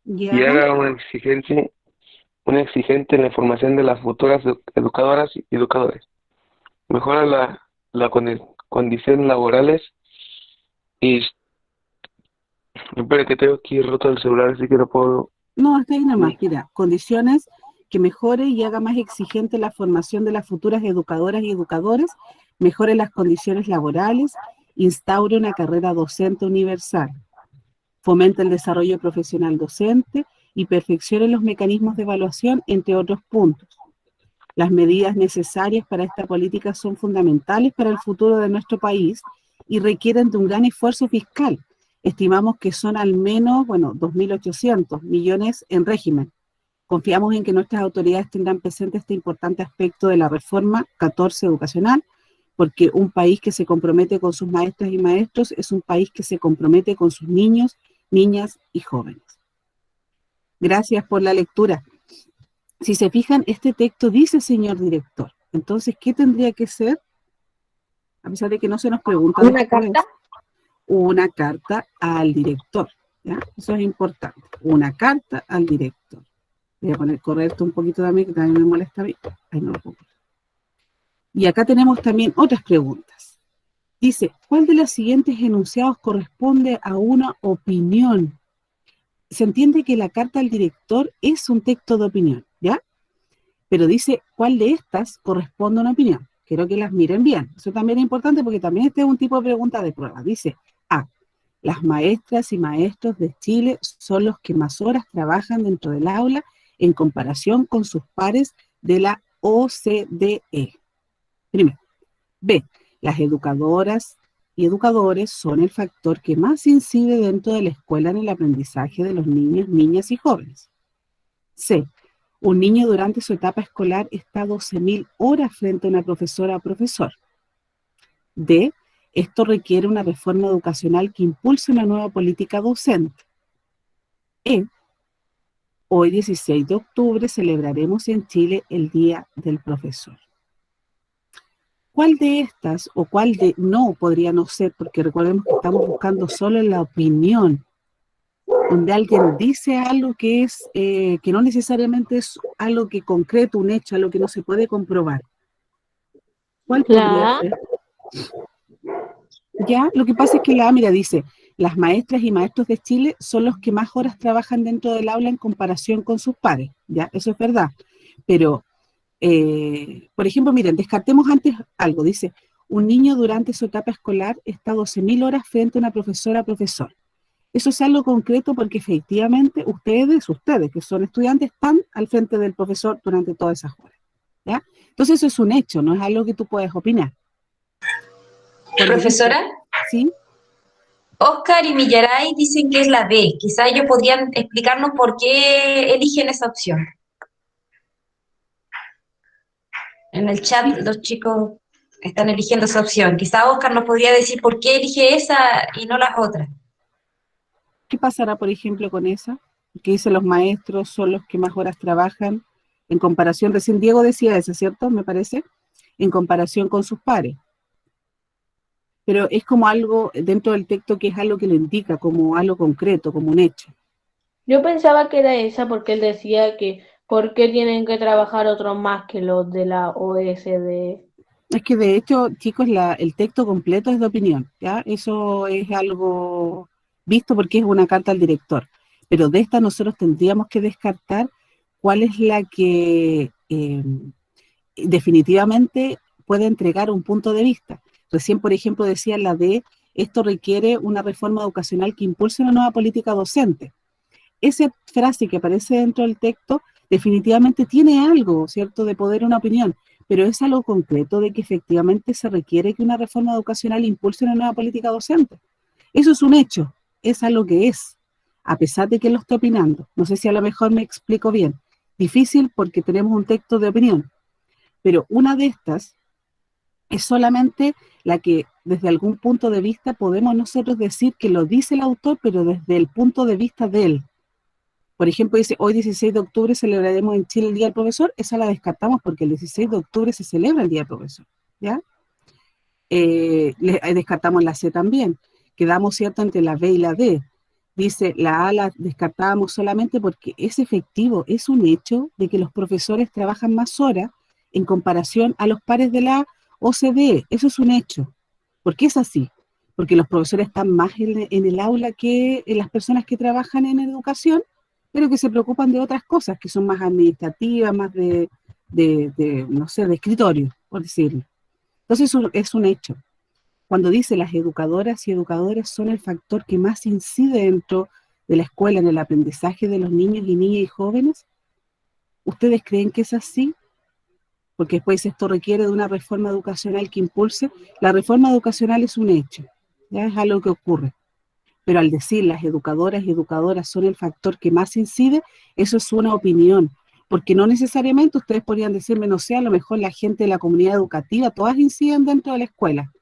y haga una exigente en la formación de las futuras educadoras y educadores. Mejora la condiciones laborales y espera que tengo aquí roto el celular, así que no puedo. No, hasta ahí nomás. Mira, condiciones que mejore y haga más exigente la formación de las futuras educadoras y educadores, mejore las condiciones laborales, instaure una carrera docente universal, fomente el desarrollo profesional docente y perfeccione los mecanismos de evaluación, entre otros puntos. Las medidas necesarias para esta política son fundamentales para el futuro de nuestro país y requieren de un gran esfuerzo fiscal. Estimamos que son al menos, 2.800 millones en régimen. Confiamos en que nuestras autoridades tendrán presente este importante aspecto de la reforma 14 educacional, porque un país que se compromete con sus maestras y maestros es un país que se compromete con sus niños, niñas y jóvenes. Gracias por la lectura. Si se fijan, este texto dice señor director. Entonces, ¿qué tendría que ser? A pesar de que no se nos pregunta. ¿Una carta? Una carta al director, ¿ya? Eso es importante. Una carta al director. Voy a correr esto un poquito también, que también me molesta a mí. Ahí no lo puedo. Y acá tenemos también otras preguntas. Dice, ¿cuál de los siguientes enunciados corresponde a una opinión? Se entiende que la carta al director es un texto de opinión, ¿ya? Pero dice, ¿cuál de estas corresponde a una opinión? Quiero que las miren bien. Eso también es importante porque también este es un tipo de pregunta de prueba. Dice, A, las maestras y maestros de Chile son los que más horas trabajan dentro del aula en comparación con sus pares de la OCDE. Primero. B, las educadoras y educadores son el factor que más incide dentro de la escuela en el aprendizaje de los niños, niñas y jóvenes. C, un niño durante su etapa escolar está 12.000 horas frente a una profesora o profesor. D, esto requiere una reforma educacional que impulse una nueva política docente. E, hoy 16 de octubre celebraremos en Chile el Día del Profesor. ¿Cuál de estas o cuál de no podría no ser? Porque recordemos que estamos buscando solo la opinión, donde alguien dice algo que es que no necesariamente es algo que concreto, un hecho, algo que no se puede comprobar. ¿Cuál podría ser? Ya, lo que pasa es que la A, mira, dice, las maestras y maestros de Chile son los que más horas trabajan dentro del aula en comparación con sus pares, ¿ya? Eso es verdad. Pero, por ejemplo, miren, descartemos antes algo. Dice, un niño durante su etapa escolar está 12.000 horas frente a una profesora o profesor. Eso es algo concreto porque efectivamente ustedes que son estudiantes, están al frente del profesor durante todas esas horas, ¿ya? Entonces eso es un hecho, no es algo que tú puedes opinar. Cuando dice, Profesora, ¿sí? Oscar y Millaray dicen que es la D. Quizá ellos podrían explicarnos por qué eligen esa opción. En el chat Sí. los chicos están eligiendo esa opción. Quizá Oscar nos podría decir por qué elige esa y no las otras. ¿Qué pasará, por ejemplo, con esa? Que dice los maestros son los que más horas trabajan en comparación, recién Diego decía eso, ¿cierto? Me parece, en comparación con sus pares. Pero es como algo dentro del texto que es algo que lo indica, como algo concreto, como un hecho. Yo pensaba que era esa porque él decía que ¿por qué tienen que trabajar otros más que los de la OSD? Es que de hecho, chicos, el texto completo es de opinión, ¿ya? Eso es algo visto porque es una carta al director. Pero de esta nosotros tendríamos que descartar cuál es la que definitivamente puede entregar un punto de vista. Recién, por ejemplo, decía la de esto requiere una reforma educacional que impulse una nueva política docente. Esa frase que aparece dentro del texto definitivamente tiene algo, ¿cierto?, de poder una opinión, pero es algo concreto de que efectivamente se requiere que una reforma educacional impulse una nueva política docente. Eso es un hecho, es algo que es, a pesar de que lo esté opinando. No sé si a lo mejor me explico bien. Difícil porque tenemos un texto de opinión, pero una de estas es solamente la que desde algún punto de vista podemos nosotros decir que lo dice el autor, pero desde el punto de vista de él. Por ejemplo, dice, hoy 16 de octubre celebraremos en Chile el Día del Profesor. Esa la descartamos porque el 16 de octubre se celebra el Día del Profesor, ¿ya? Descartamos la C también. Quedamos, ¿cierto?, entre la B y la D. Dice, la A la descartábamos solamente porque es efectivo, es un hecho de que los profesores trabajan más horas en comparación a los pares de la OCDE. Eso es un hecho. ¿Por qué es así? Porque los profesores están más en el aula que en las personas que trabajan en educación, pero que se preocupan de otras cosas, que son más administrativas, más no sé, de escritorio, por decirlo. Entonces es un hecho. Cuando dice las educadoras y educadores son el factor que más incide dentro de la escuela en el aprendizaje de los niños y niñas y jóvenes, ¿ustedes creen que es así? Porque después esto requiere de una reforma educacional que impulse. La reforma educacional es un hecho, ya es algo que ocurre. Pero al decir las educadoras y educadoras son el factor que más incide, eso es una opinión, porque no necesariamente ustedes podrían decirme, no sé, a lo mejor la gente de la comunidad educativa, todas inciden dentro de la escuela,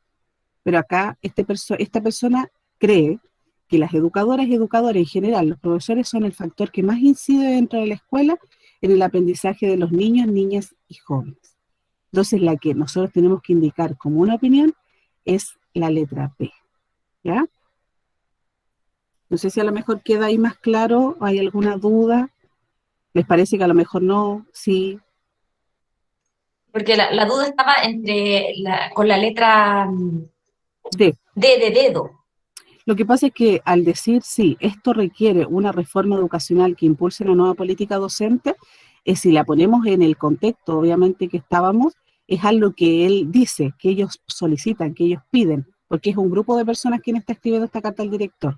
pero acá esta persona cree que las educadoras y educadores en general, los profesores son el factor que más incide dentro de la escuela en el aprendizaje de los niños, niñas y jóvenes. Entonces la que nosotros tenemos que indicar como una opinión es la letra P, ¿ya? No sé si a lo mejor queda ahí más claro, ¿hay alguna duda? ¿Les parece que a lo mejor no? Sí. Porque la duda estaba con la letra D. D de dedo. Lo que pasa es que al decir sí, esto requiere una reforma educacional que impulse una nueva política docente, si la ponemos en el contexto, obviamente que estábamos, es algo que él dice, que ellos solicitan, que ellos piden, porque es un grupo de personas quien está escribiendo esta carta al director.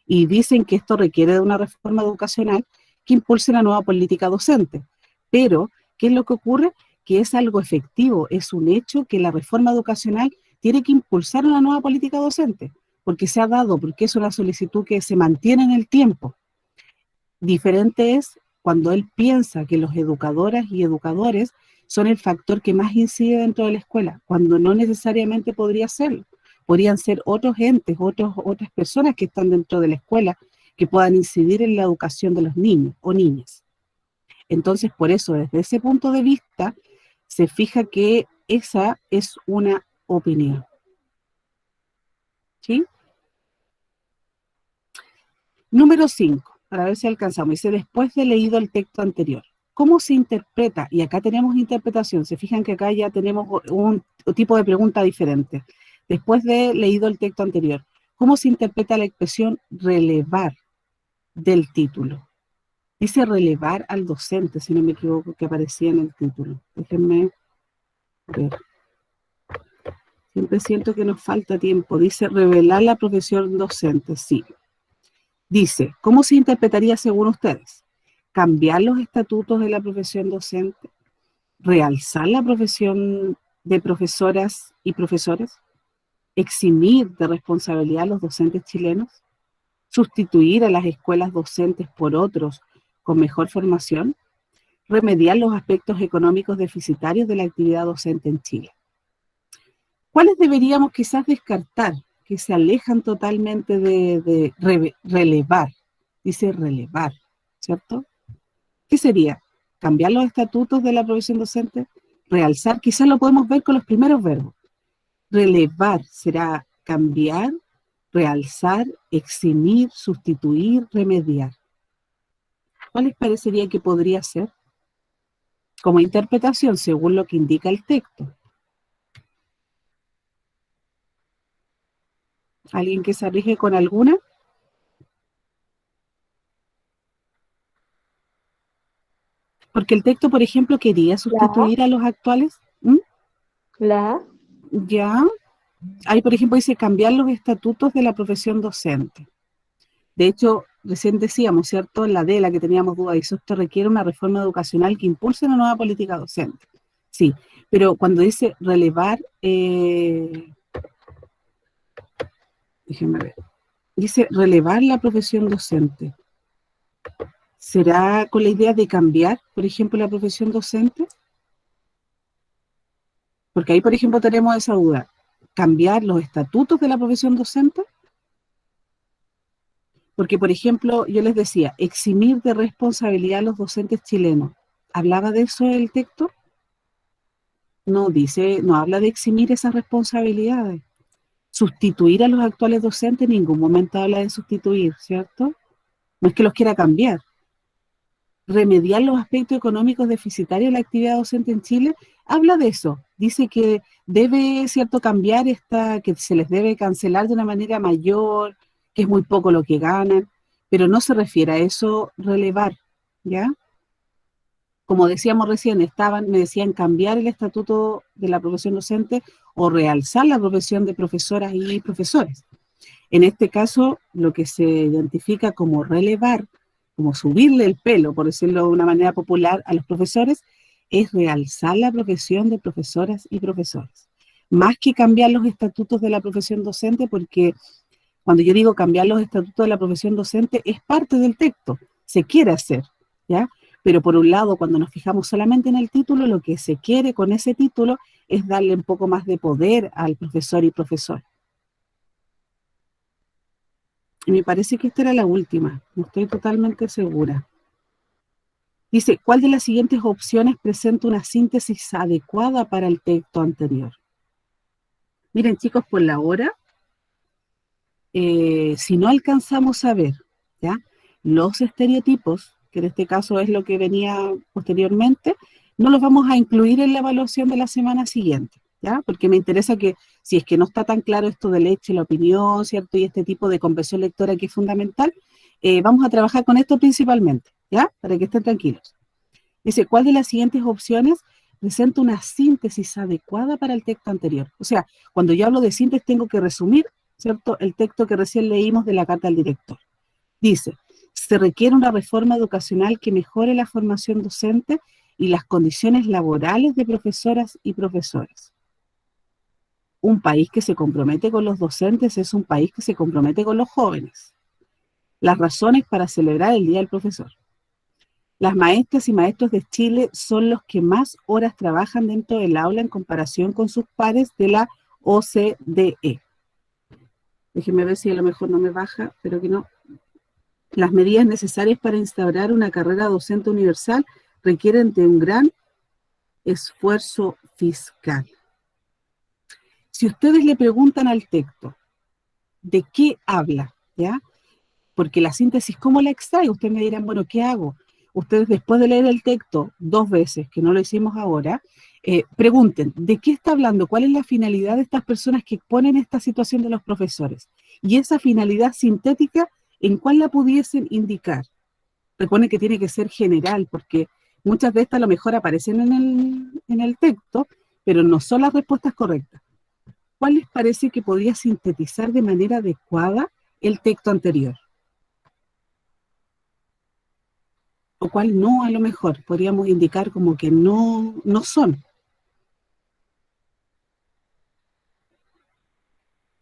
Y dicen que esto requiere de una reforma educacional que impulse una nueva política docente. Pero, ¿qué es lo que ocurre? Que es algo efectivo, es un hecho que la reforma educacional tiene que impulsar una nueva política docente, porque se ha dado, porque es una solicitud que se mantiene en el tiempo. Diferente es cuando él piensa que los educadoras y educadores son el factor que más incide dentro de la escuela, cuando no necesariamente podría serlo. Podrían ser otros entes, otras personas que están dentro de la escuela que puedan incidir en la educación de los niños o niñas. Entonces, por eso, desde ese punto de vista, se fija que esa es una opinión. ¿Sí? Número 5, para ver si alcanzamos. Dice, después de leído el texto anterior, ¿cómo se interpreta? Y acá tenemos interpretación. Se fijan que acá ya tenemos un tipo de pregunta diferente. Después de leído el texto anterior, ¿Cómo se interpreta la expresión relevar del título? Dice relevar al docente, si no me equivoco, que aparecía en el título. Déjenme ver. Siempre siento que nos falta tiempo. Dice revelar la profesión docente, sí. Dice, ¿cómo se interpretaría según ustedes? ¿Cambiar los estatutos de la profesión docente? ¿Realzar la profesión de profesoras y profesores? ¿Eximir de responsabilidad a los docentes chilenos? ¿Sustituir a las escuelas docentes por otros con mejor formación? ¿Remediar los aspectos económicos deficitarios de la actividad docente en Chile? ¿Cuáles deberíamos quizás descartar, que se alejan totalmente de relevar? Dice relevar, ¿cierto? ¿Qué sería? ¿Cambiar los estatutos de la profesión docente? ¿Realzar? Quizás lo podemos ver con los primeros verbos. Relevar será cambiar, realzar, eximir, sustituir, remediar. ¿Cuál les parecería que podría ser? Como interpretación, según lo que indica el texto. ¿Alguien que se arriesgue con alguna? Porque el texto, por ejemplo, quería sustituir a los actuales. ¿Mm? La. Ya. Ahí, por ejemplo, dice cambiar los estatutos de la profesión docente. De hecho, recién decíamos, ¿cierto? En la D, la que teníamos duda, dice esto requiere una reforma educacional que impulse una nueva política docente. Sí, pero cuando dice relevar, déjenme ver, dice relevar la profesión docente. ¿Será con la idea de cambiar, por ejemplo, la profesión docente? Porque ahí, por ejemplo, tenemos esa duda. ¿Cambiar los estatutos de la profesión docente? Porque, por ejemplo, yo les decía, eximir de responsabilidad a los docentes chilenos. ¿Hablaba de eso el texto? No dice, no habla de eximir esas responsabilidades. Sustituir a los actuales docentes en ningún momento habla de sustituir, ¿cierto? No es que los quiera cambiar. Remediar los aspectos económicos deficitarios de la actividad docente en Chile, habla de eso. Dice que debe, ¿cierto?, cambiar que se les debe cancelar de una manera mayor, que es muy poco lo que ganan, pero no se refiere a eso relevar, ¿ya? Como decíamos recién, me decían cambiar el estatuto de la profesión docente o realzar la profesión de profesoras y profesores. En este caso, lo que se identifica como relevar, como subirle el pelo, por decirlo de una manera popular, a los profesores, es realzar la profesión de profesoras y profesores. Más que cambiar los estatutos de la profesión docente, porque cuando yo digo cambiar los estatutos de la profesión docente, es parte del texto, se quiere hacer, ¿ya? Pero por un lado, cuando nos fijamos solamente en el título, lo que se quiere con ese título es darle un poco más de poder al profesor y profesor. Y me parece que esta era la última, no estoy totalmente segura. Dice, ¿cuál de las siguientes opciones presenta una síntesis adecuada para el texto anterior? Miren, chicos, por la hora, si no alcanzamos a ver, ¿ya?, los estereotipos, que en este caso es lo que venía posteriormente, no los vamos a incluir en la evaluación de la semana siguiente, ¿ya? Porque me interesa que, si es que no está tan claro esto del hecho y la opinión, ¿cierto?, y este tipo de comprensión lectora que es fundamental, vamos a trabajar con esto principalmente, ¿ya? Para que estén tranquilos. Dice, ¿cuál de las siguientes opciones presenta una síntesis adecuada para el texto anterior? O sea, cuando yo hablo de síntesis tengo que resumir, ¿cierto?, el texto que recién leímos de la carta al director. Dice, se requiere una reforma educacional que mejore la formación docente y las condiciones laborales de profesoras y profesores. Un país que se compromete con los docentes es un país que se compromete con los jóvenes. Las razones para celebrar el Día del Profesor. Las maestras y maestros de Chile son los que más horas trabajan dentro del aula en comparación con sus pares de la OCDE. Déjenme ver si a lo mejor no me baja, pero que no. Las medidas necesarias para instaurar una carrera docente universal requieren de un gran esfuerzo fiscal. Si ustedes le preguntan al texto, ¿de qué habla? ¿Ya? Porque la síntesis, ¿cómo la extraigo? Ustedes me dirán, bueno, ¿qué hago? Ustedes después de leer el texto 2 veces, que no lo hicimos ahora, Pregunten, ¿de qué está hablando? ¿Cuál es la finalidad de estas personas que exponen esta situación de los profesores? Y esa finalidad sintética, ¿en cuál la pudiesen indicar? Recuerden que tiene que ser general, porque muchas de estas a lo mejor aparecen en el texto, pero no son las respuestas correctas. ¿Cuál les parece que podría sintetizar de manera adecuada el texto anterior? O cuál no, a lo mejor, podríamos indicar como que no, no son.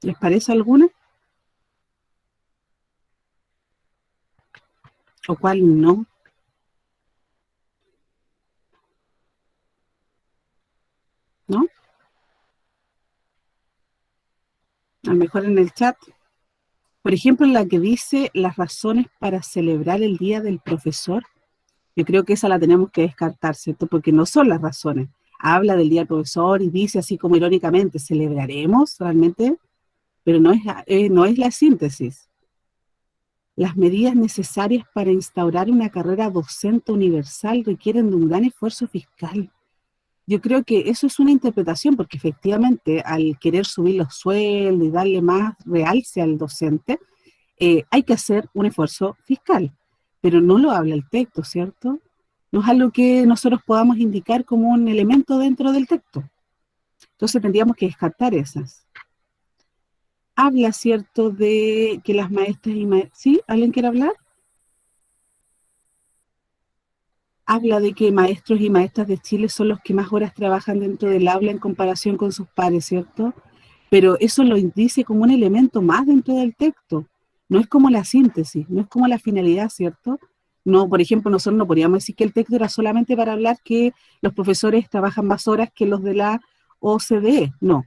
¿Les parece alguna? ¿O cuál no? ¿No? A lo mejor en el chat. Por ejemplo, la que dice las razones para celebrar el Día del Profesor. Yo creo que esa la tenemos que descartar, ¿cierto? Porque no son las razones. Habla del Día del Profesor y dice así como irónicamente, celebraremos realmente, pero no es la síntesis. Las medidas necesarias para instaurar una carrera docente universal requieren de un gran esfuerzo fiscal. Yo creo que eso es una interpretación, porque efectivamente al querer subir los sueldos y darle más realce al docente, hay que hacer un esfuerzo fiscal, pero no lo habla el texto, ¿cierto? No es algo que nosotros podamos indicar como un elemento dentro del texto. Entonces tendríamos que descartar esas. Habla, ¿cierto?, de que las maestras y maestros... ¿Sí? ¿Alguien quiere hablar? Habla de que maestros y maestras de Chile son los que más horas trabajan dentro del aula en comparación con sus pares, ¿cierto? Pero eso lo dice como un elemento más dentro del texto. No es como la síntesis, no es como la finalidad, ¿cierto? No, por ejemplo, nosotros no podríamos decir que el texto era solamente para hablar que los profesores trabajan más horas que los de la OCDE, no.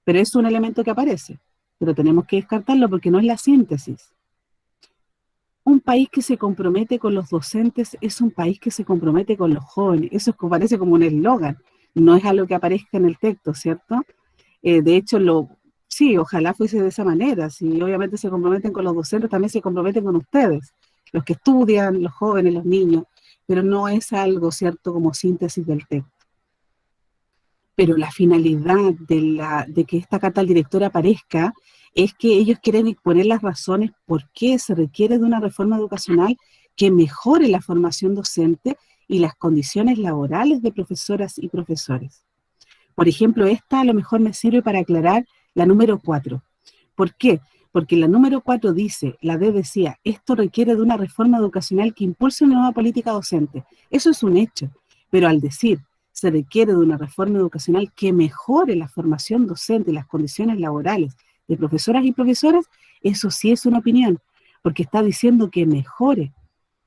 Pero es un elemento que aparece. Pero tenemos que descartarlo porque no es la síntesis. Un país que se compromete con los docentes es un país que se compromete con los jóvenes. Eso parece como un eslogan. No es algo que aparezca en el texto, ¿cierto? De hecho, sí, ojalá fuese de esa manera. Si obviamente se comprometen con los docentes, también se comprometen con ustedes, los que estudian, los jóvenes, los niños, pero no es algo, ¿cierto?, como síntesis del texto. Pero la finalidad de que esta carta al director aparezca es que ellos quieren exponer las razones por qué se requiere de una reforma educacional que mejore la formación docente y las condiciones laborales de profesoras y profesores. Por ejemplo, esta a lo mejor me sirve para aclarar la número 4. ¿Por qué? Porque la número 4 dice, la D decía, esto requiere de una reforma educacional que impulse una nueva política docente. Eso es un hecho, pero al decir, se requiere de una reforma educacional que mejore la formación docente y las condiciones laborales de profesoras y profesores, eso sí es una opinión, porque está diciendo que mejore.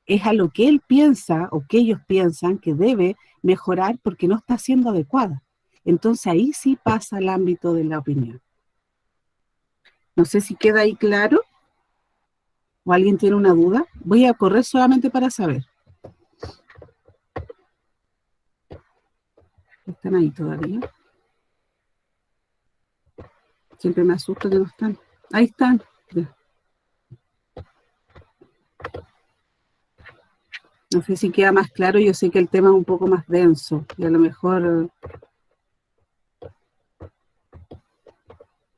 Es a lo que él piensa o que ellos piensan que debe mejorar porque no está siendo adecuada. Entonces ahí sí pasa al ámbito de la opinión. No sé si queda ahí claro o alguien tiene una duda. Voy a correr solamente para saber. ¿Están ahí todavía? Siempre me asusta que no están. Ahí están. Ya. No sé si queda más claro. Yo sé que el tema es un poco más denso y a lo mejor...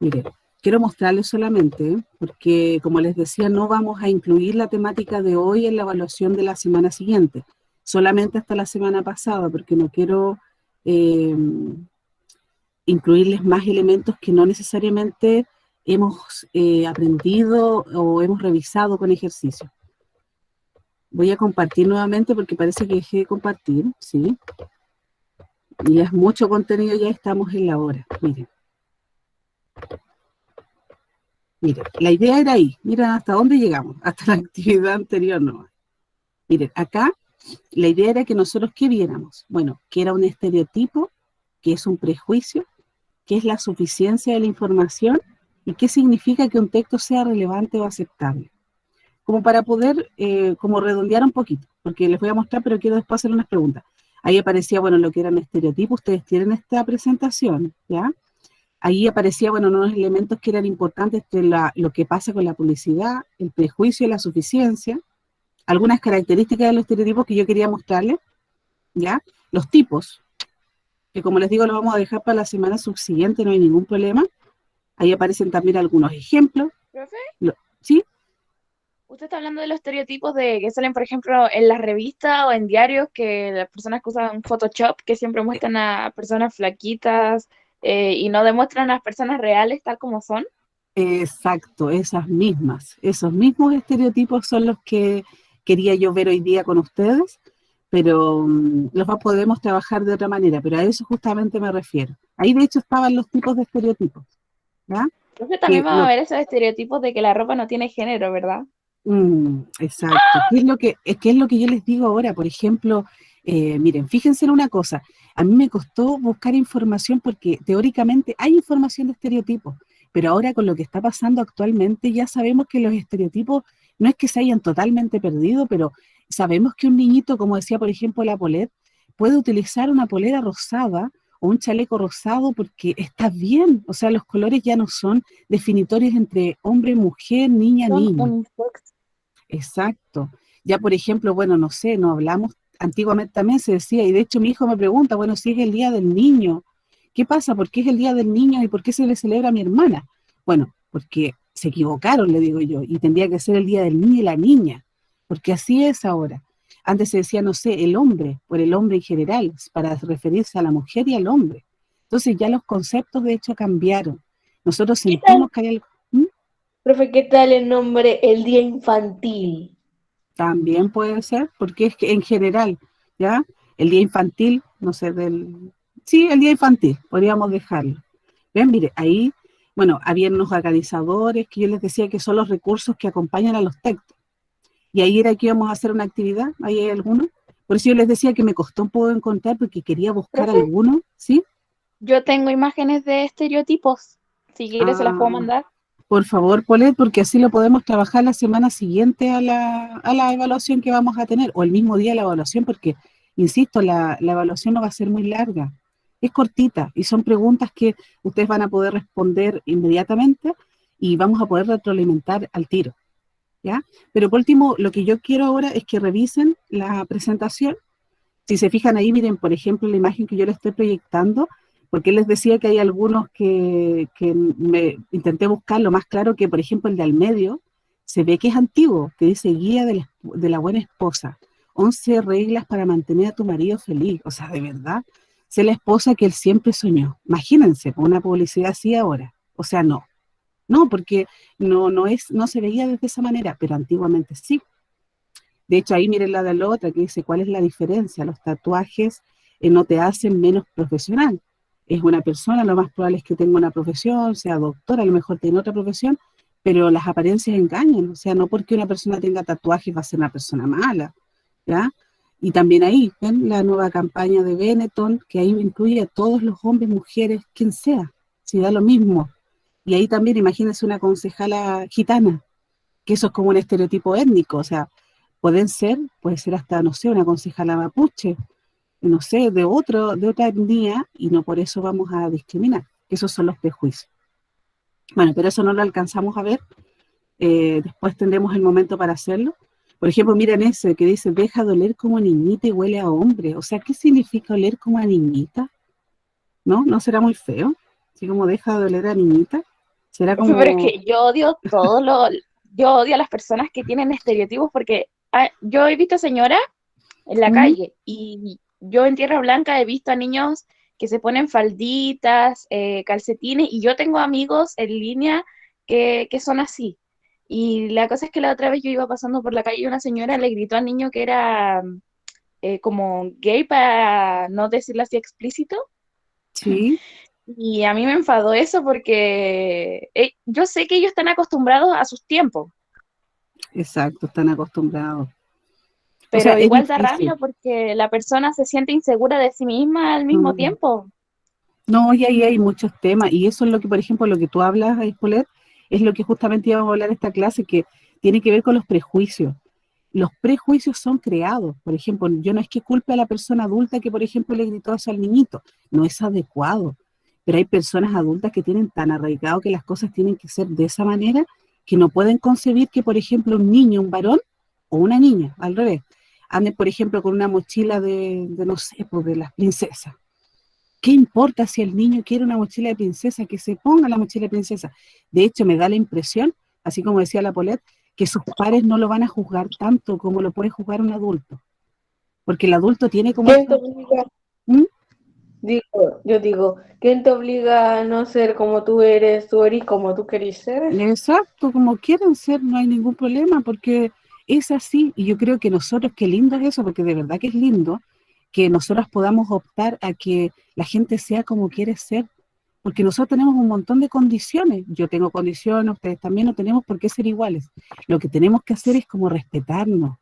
Mire, quiero mostrarles solamente, porque como les decía, no vamos a incluir la temática de hoy en la evaluación de la semana siguiente, solamente hasta la semana pasada, porque no quiero incluirles más elementos que no necesariamente hemos aprendido o hemos revisado con ejercicio. Voy a compartir nuevamente porque parece que dejé de compartir, ¿sí? Y es mucho contenido, ya estamos en la hora, miren. Miren, la idea era ahí. Miren hasta dónde llegamos, hasta la actividad anterior nomás. Miren, acá la idea era que nosotros, ¿qué viéramos? Bueno, que era un estereotipo, que es un prejuicio, que es la suficiencia de la información y qué significa que un texto sea relevante o aceptable. Como para poder, como redondear un poquito, porque les voy a mostrar, pero quiero después hacer unas preguntas. Ahí aparecía, bueno, lo que eran estereotipos. Ustedes tienen esta presentación, ¿ya? Ahí aparecía, bueno, unos elementos que eran importantes de lo que pasa con la publicidad, el prejuicio y la suficiencia, algunas características de los estereotipos que yo quería mostrarles, ¿ya? Los tipos, que como les digo, lo vamos a dejar para la semana subsiguiente, no hay ningún problema. Ahí aparecen también algunos ejemplos. Profe, ¿Sí? usted está hablando de los estereotipos de que salen, por ejemplo, en las revistas o en diarios, que las personas que usan Photoshop, que siempre muestran a personas flaquitas y no demuestran a las personas reales tal como son. Exacto, esos mismos estereotipos son los que quería yo ver hoy día con ustedes, pero podemos trabajar de otra manera, pero a eso justamente me refiero. Ahí de hecho estaban los tipos de estereotipos, ¿ya? Entonces Que también vamos a lo, ver esos estereotipos de que la ropa no tiene género, ¿verdad? exacto. ¿Qué es lo que yo les digo ahora? Por ejemplo, miren, fíjense en una cosa. A mí me costó buscar información porque teóricamente hay información de estereotipos, pero ahora con lo que está pasando actualmente ya sabemos que los estereotipos no es que se hayan totalmente perdido, pero sabemos que un niñito, como decía por ejemplo la Polet, puede utilizar una polera rosada o un chaleco rosado porque está bien. O sea, los colores ya no son definitorios entre hombre, mujer, niña, Son niño. unisex. Exacto. Ya, por ejemplo, bueno, no sé, no hablamos, antiguamente también se decía, y de hecho mi hijo me pregunta, bueno, si es el Día del Niño, ¿qué pasa? ¿Por qué es el Día del Niño y por qué se le celebra a mi hermana? Bueno, porque se equivocaron, le digo yo, y tendría que ser el Día del Niño y la niña, porque así es ahora. Antes se decía, no sé, el hombre, por el hombre en general, para referirse a la mujer y al hombre. Entonces ya los conceptos de hecho cambiaron. Nosotros ¿Qué tal, sentimos que hay algo. ¿Mm? profe, qué tal el nombre el día infantil? También puede ser, porque es que en general, ¿ya? El día infantil, no sé, sí, el día infantil, podríamos dejarlo. Ven, mire, ahí, bueno, había unos organizadores que yo les decía que son los recursos que acompañan a los textos. Y ahí era que íbamos a hacer una actividad, ahí hay algunos. Por eso yo les decía que me costó un poco encontrar porque quería buscar Profe, algunos, ¿sí? yo tengo imágenes de estereotipos. Si quiere, se las puedo Ah, mandar. por favor, Polet, porque así lo podemos trabajar la semana siguiente a la evaluación que vamos a tener, o el mismo día de la evaluación, porque, insisto, la evaluación no va a ser muy larga, es cortita, y son preguntas que ustedes van a poder responder inmediatamente y vamos a poder retroalimentar al tiro, ¿ya? Pero por último, lo que yo quiero ahora es que revisen la presentación. Si se fijan ahí, miren, por ejemplo, la imagen que yo les estoy proyectando, porque les decía que hay algunos que me intenté buscar lo más claro que, por ejemplo, el de al medio, se ve que es antiguo, que dice Guía de la Buena Esposa, 11 reglas para mantener a tu marido feliz. O sea, de verdad, ser la esposa que él siempre soñó. Imagínense, con una publicidad así ahora. O sea, no, porque no se veía de esa manera, pero antiguamente sí. De hecho, ahí miren la de la otra que dice, ¿cuál es la diferencia? Los tatuajes no te hacen menos profesional. Es una persona, lo más probable es que tenga una profesión, sea doctora, a lo mejor tiene otra profesión, pero las apariencias engañan. O sea, no porque una persona tenga tatuajes va a ser una persona mala, ¿ya? Y también ahí, ven la nueva campaña de Benetton, que ahí incluye a todos los hombres, mujeres, quien sea, si da lo mismo. Y ahí también imagínense una concejala gitana, que eso es como un estereotipo étnico, o sea, puede ser hasta, no sé, una concejala mapuche, no sé, de otra etnia, y no por eso vamos a discriminar. Esos son los prejuicios. Bueno, pero eso no lo alcanzamos a ver, después tendremos el momento para hacerlo. Por ejemplo, miren ese que dice, deja de oler como niñita y huele a hombre. O sea, ¿qué significa oler como a niñita? ¿No? ¿No será muy feo? Así como deja de oler a niñita. Será Profe, pero es como... que yo odio yo odio a las personas que tienen estereotipos porque yo he visto señoras en la ¿Mm? calle y yo en Tierra Blanca he visto a niños que se ponen falditas, calcetines y yo tengo amigos en línea que son así. Y la cosa es que la otra vez yo iba pasando por la calle y una señora le gritó al niño que era como gay para no decirlo así explícito. Sí, Y a mí me enfadó eso porque yo sé que ellos están acostumbrados a sus tiempos, exacto, están acostumbrados. O sea, pero es igual da rabia difícil. porque la persona se siente insegura de sí misma al mismo Mm. tiempo. No, y ahí hay muchos temas, y eso es lo que, por ejemplo, lo que tú hablas, Paulette, es lo que justamente íbamos a hablar en esta clase, que tiene que ver con los prejuicios. Los prejuicios son creados. Por ejemplo, yo no es que culpe a la persona adulta que, por ejemplo, le gritó eso al niñito, no es adecuado, pero hay personas adultas que tienen tan arraigado que las cosas tienen que ser de esa manera, que no pueden concebir que, por ejemplo, un niño, un varón, o una niña, al revés, ande, por ejemplo, con una mochila de no sé, pues de las princesas, ¿Qué importa si el niño quiere una mochila de princesa? Que se ponga la mochila de princesa. De hecho, me da la impresión, así como decía la Paulette, que sus pares no lo van a juzgar tanto como lo puede juzgar un adulto. Porque el adulto tiene como... ¿Quién te obliga? ¿Mm? Yo digo, ¿quién te obliga a no ser como tú eres como tú querés ser? Exacto, como quieran ser, no hay ningún problema, porque es así. Y yo creo que nosotros, qué lindo es eso, porque de verdad que es lindo que nosotros podamos optar a que la gente sea como quiere ser, porque nosotros tenemos un montón de condiciones. Yo tengo condiciones, ustedes también, no tenemos por qué ser iguales. Lo que tenemos que hacer es como respetarnos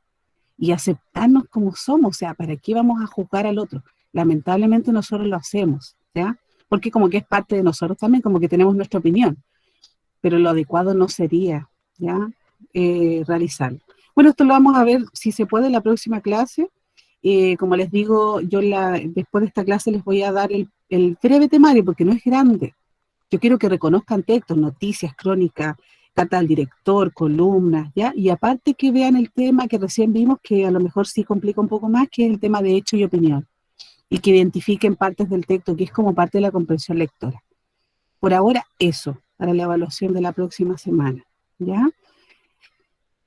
y aceptarnos como somos. O sea, ¿para qué vamos a juzgar al otro? Lamentablemente nosotros lo hacemos, ¿ya? Porque como que es parte de nosotros también, como que tenemos nuestra opinión, pero lo adecuado no sería, ¿ya? Realizarlo. Bueno, esto lo vamos a ver, si se puede, en la próxima clase. Como les digo, después de esta clase les voy a dar el breve temario, porque no es grande. Yo quiero que reconozcan textos, noticias, crónicas, carta al director, columnas, ¿ya? Y aparte que vean el tema que recién vimos, que a lo mejor sí complica un poco más, que es el tema de hecho y opinión, y que identifiquen partes del texto, que es como parte de la comprensión lectora. Por ahora, eso, para la evaluación de la próxima semana, ¿ya?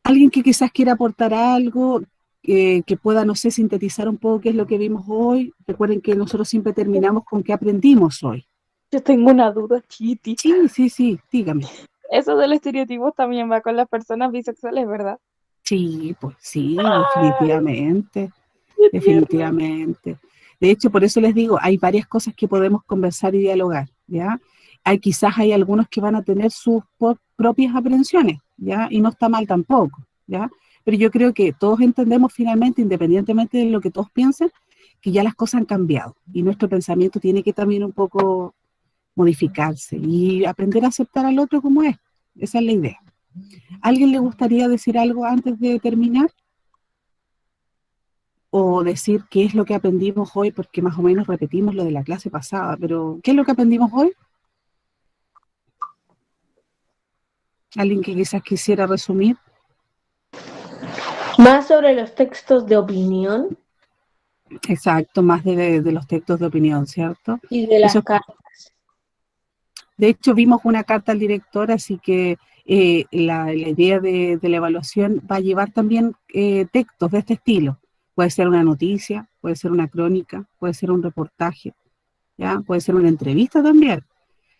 Alguien que quizás quiera aportar algo, que pueda, no sé, sintetizar un poco qué es lo que vimos hoy. Recuerden que nosotros siempre terminamos con qué aprendimos hoy. Yo tengo una duda, Chiti. Sí, dígame. Eso del estereotipo también va con las personas bisexuales, ¿verdad? Sí, pues sí, ¡Ay, definitivamente, qué tierno! definitivamente. De hecho, por eso les digo, hay varias cosas que podemos conversar y dialogar, ¿ya? Quizás hay algunos que van a tener sus propias aprensiones, ¿ya? Y no está mal tampoco, ¿ya? Pero yo creo que todos entendemos finalmente, independientemente de lo que todos piensen, que ya las cosas han cambiado y nuestro pensamiento tiene que también un poco modificarse y aprender a aceptar al otro como es. Esa es la idea. ¿Alguien le gustaría decir algo antes de terminar? O decir qué es lo que aprendimos hoy, porque más o menos repetimos lo de la clase pasada, pero ¿qué es lo que aprendimos hoy? ¿Alguien que quizás quisiera resumir? Más sobre los textos de opinión Exacto, más de los textos de opinión, ¿cierto? y de Eso, las cartas. de hecho, vimos una carta al director, así que la idea de la evaluación va a llevar también textos de este estilo. Puede ser una noticia, puede ser una crónica, puede ser un reportaje, ¿ya? Puede ser una entrevista también.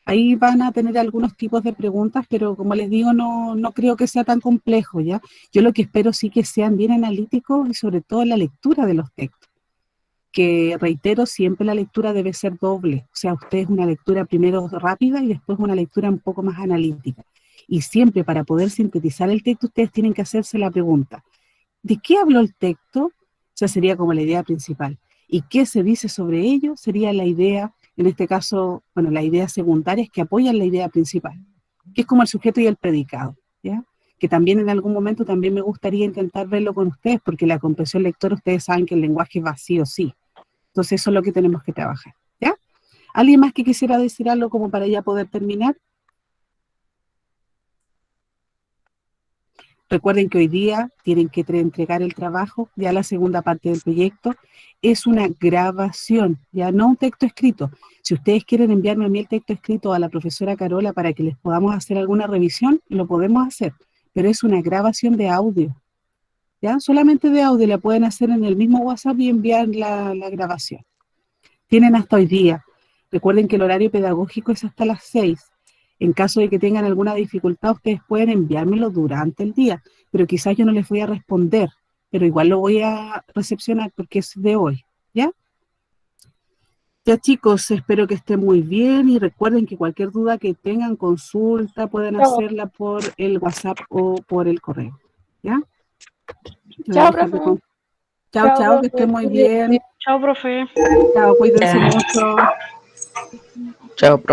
Ahí van a tener algunos tipos de preguntas, pero como les digo, no creo que sea tan complejo, ¿ya? Yo lo que espero sí que sean bien analíticos y sobre todo en la lectura de los textos, que reitero, siempre la lectura debe ser doble, o sea, ustedes una lectura primero rápida y después una lectura un poco más analítica. Y siempre para poder sintetizar el texto, ustedes tienen que hacerse la pregunta, ¿de qué habló el texto? Esa sería como la idea principal. ¿Y qué se dice sobre ello? Sería la idea, en este caso, bueno, las ideas secundarias que apoyan la idea principal, que es como el sujeto y el predicado, ¿ya? Que también en algún momento también me gustaría intentar verlo con ustedes, porque la comprensión lectora, ustedes saben que el lenguaje es vacío, sí. Entonces eso es lo que tenemos que trabajar, ¿ya? ¿Alguien más que quisiera decir algo como para ya poder terminar? Recuerden que hoy día tienen que entregar el trabajo, ya la segunda parte del proyecto es una grabación, ya no un texto escrito. Si ustedes quieren enviarme a mí el texto escrito a la profesora Carola para que les podamos hacer alguna revisión, lo podemos hacer, pero es una grabación de audio, ¿ya? Solamente de audio, la pueden hacer en el mismo WhatsApp y enviar la grabación. Tienen hasta hoy día. Recuerden que el horario pedagógico es hasta las 6. En caso de que tengan alguna dificultad, ustedes pueden enviármelo durante el día, pero quizás yo no les voy a responder, pero igual lo voy a recepcionar porque es de hoy, ¿ya? Ya chicos, espero que estén muy bien y recuerden que cualquier duda que tengan, consulta, pueden Chao, hacerla por el WhatsApp o por el correo, ¿ya? Yo voy a chao, dejar de profe. Chao, que estén muy bien. Chao, profe. Chao, cuídense Ya. mucho. Chao, profe.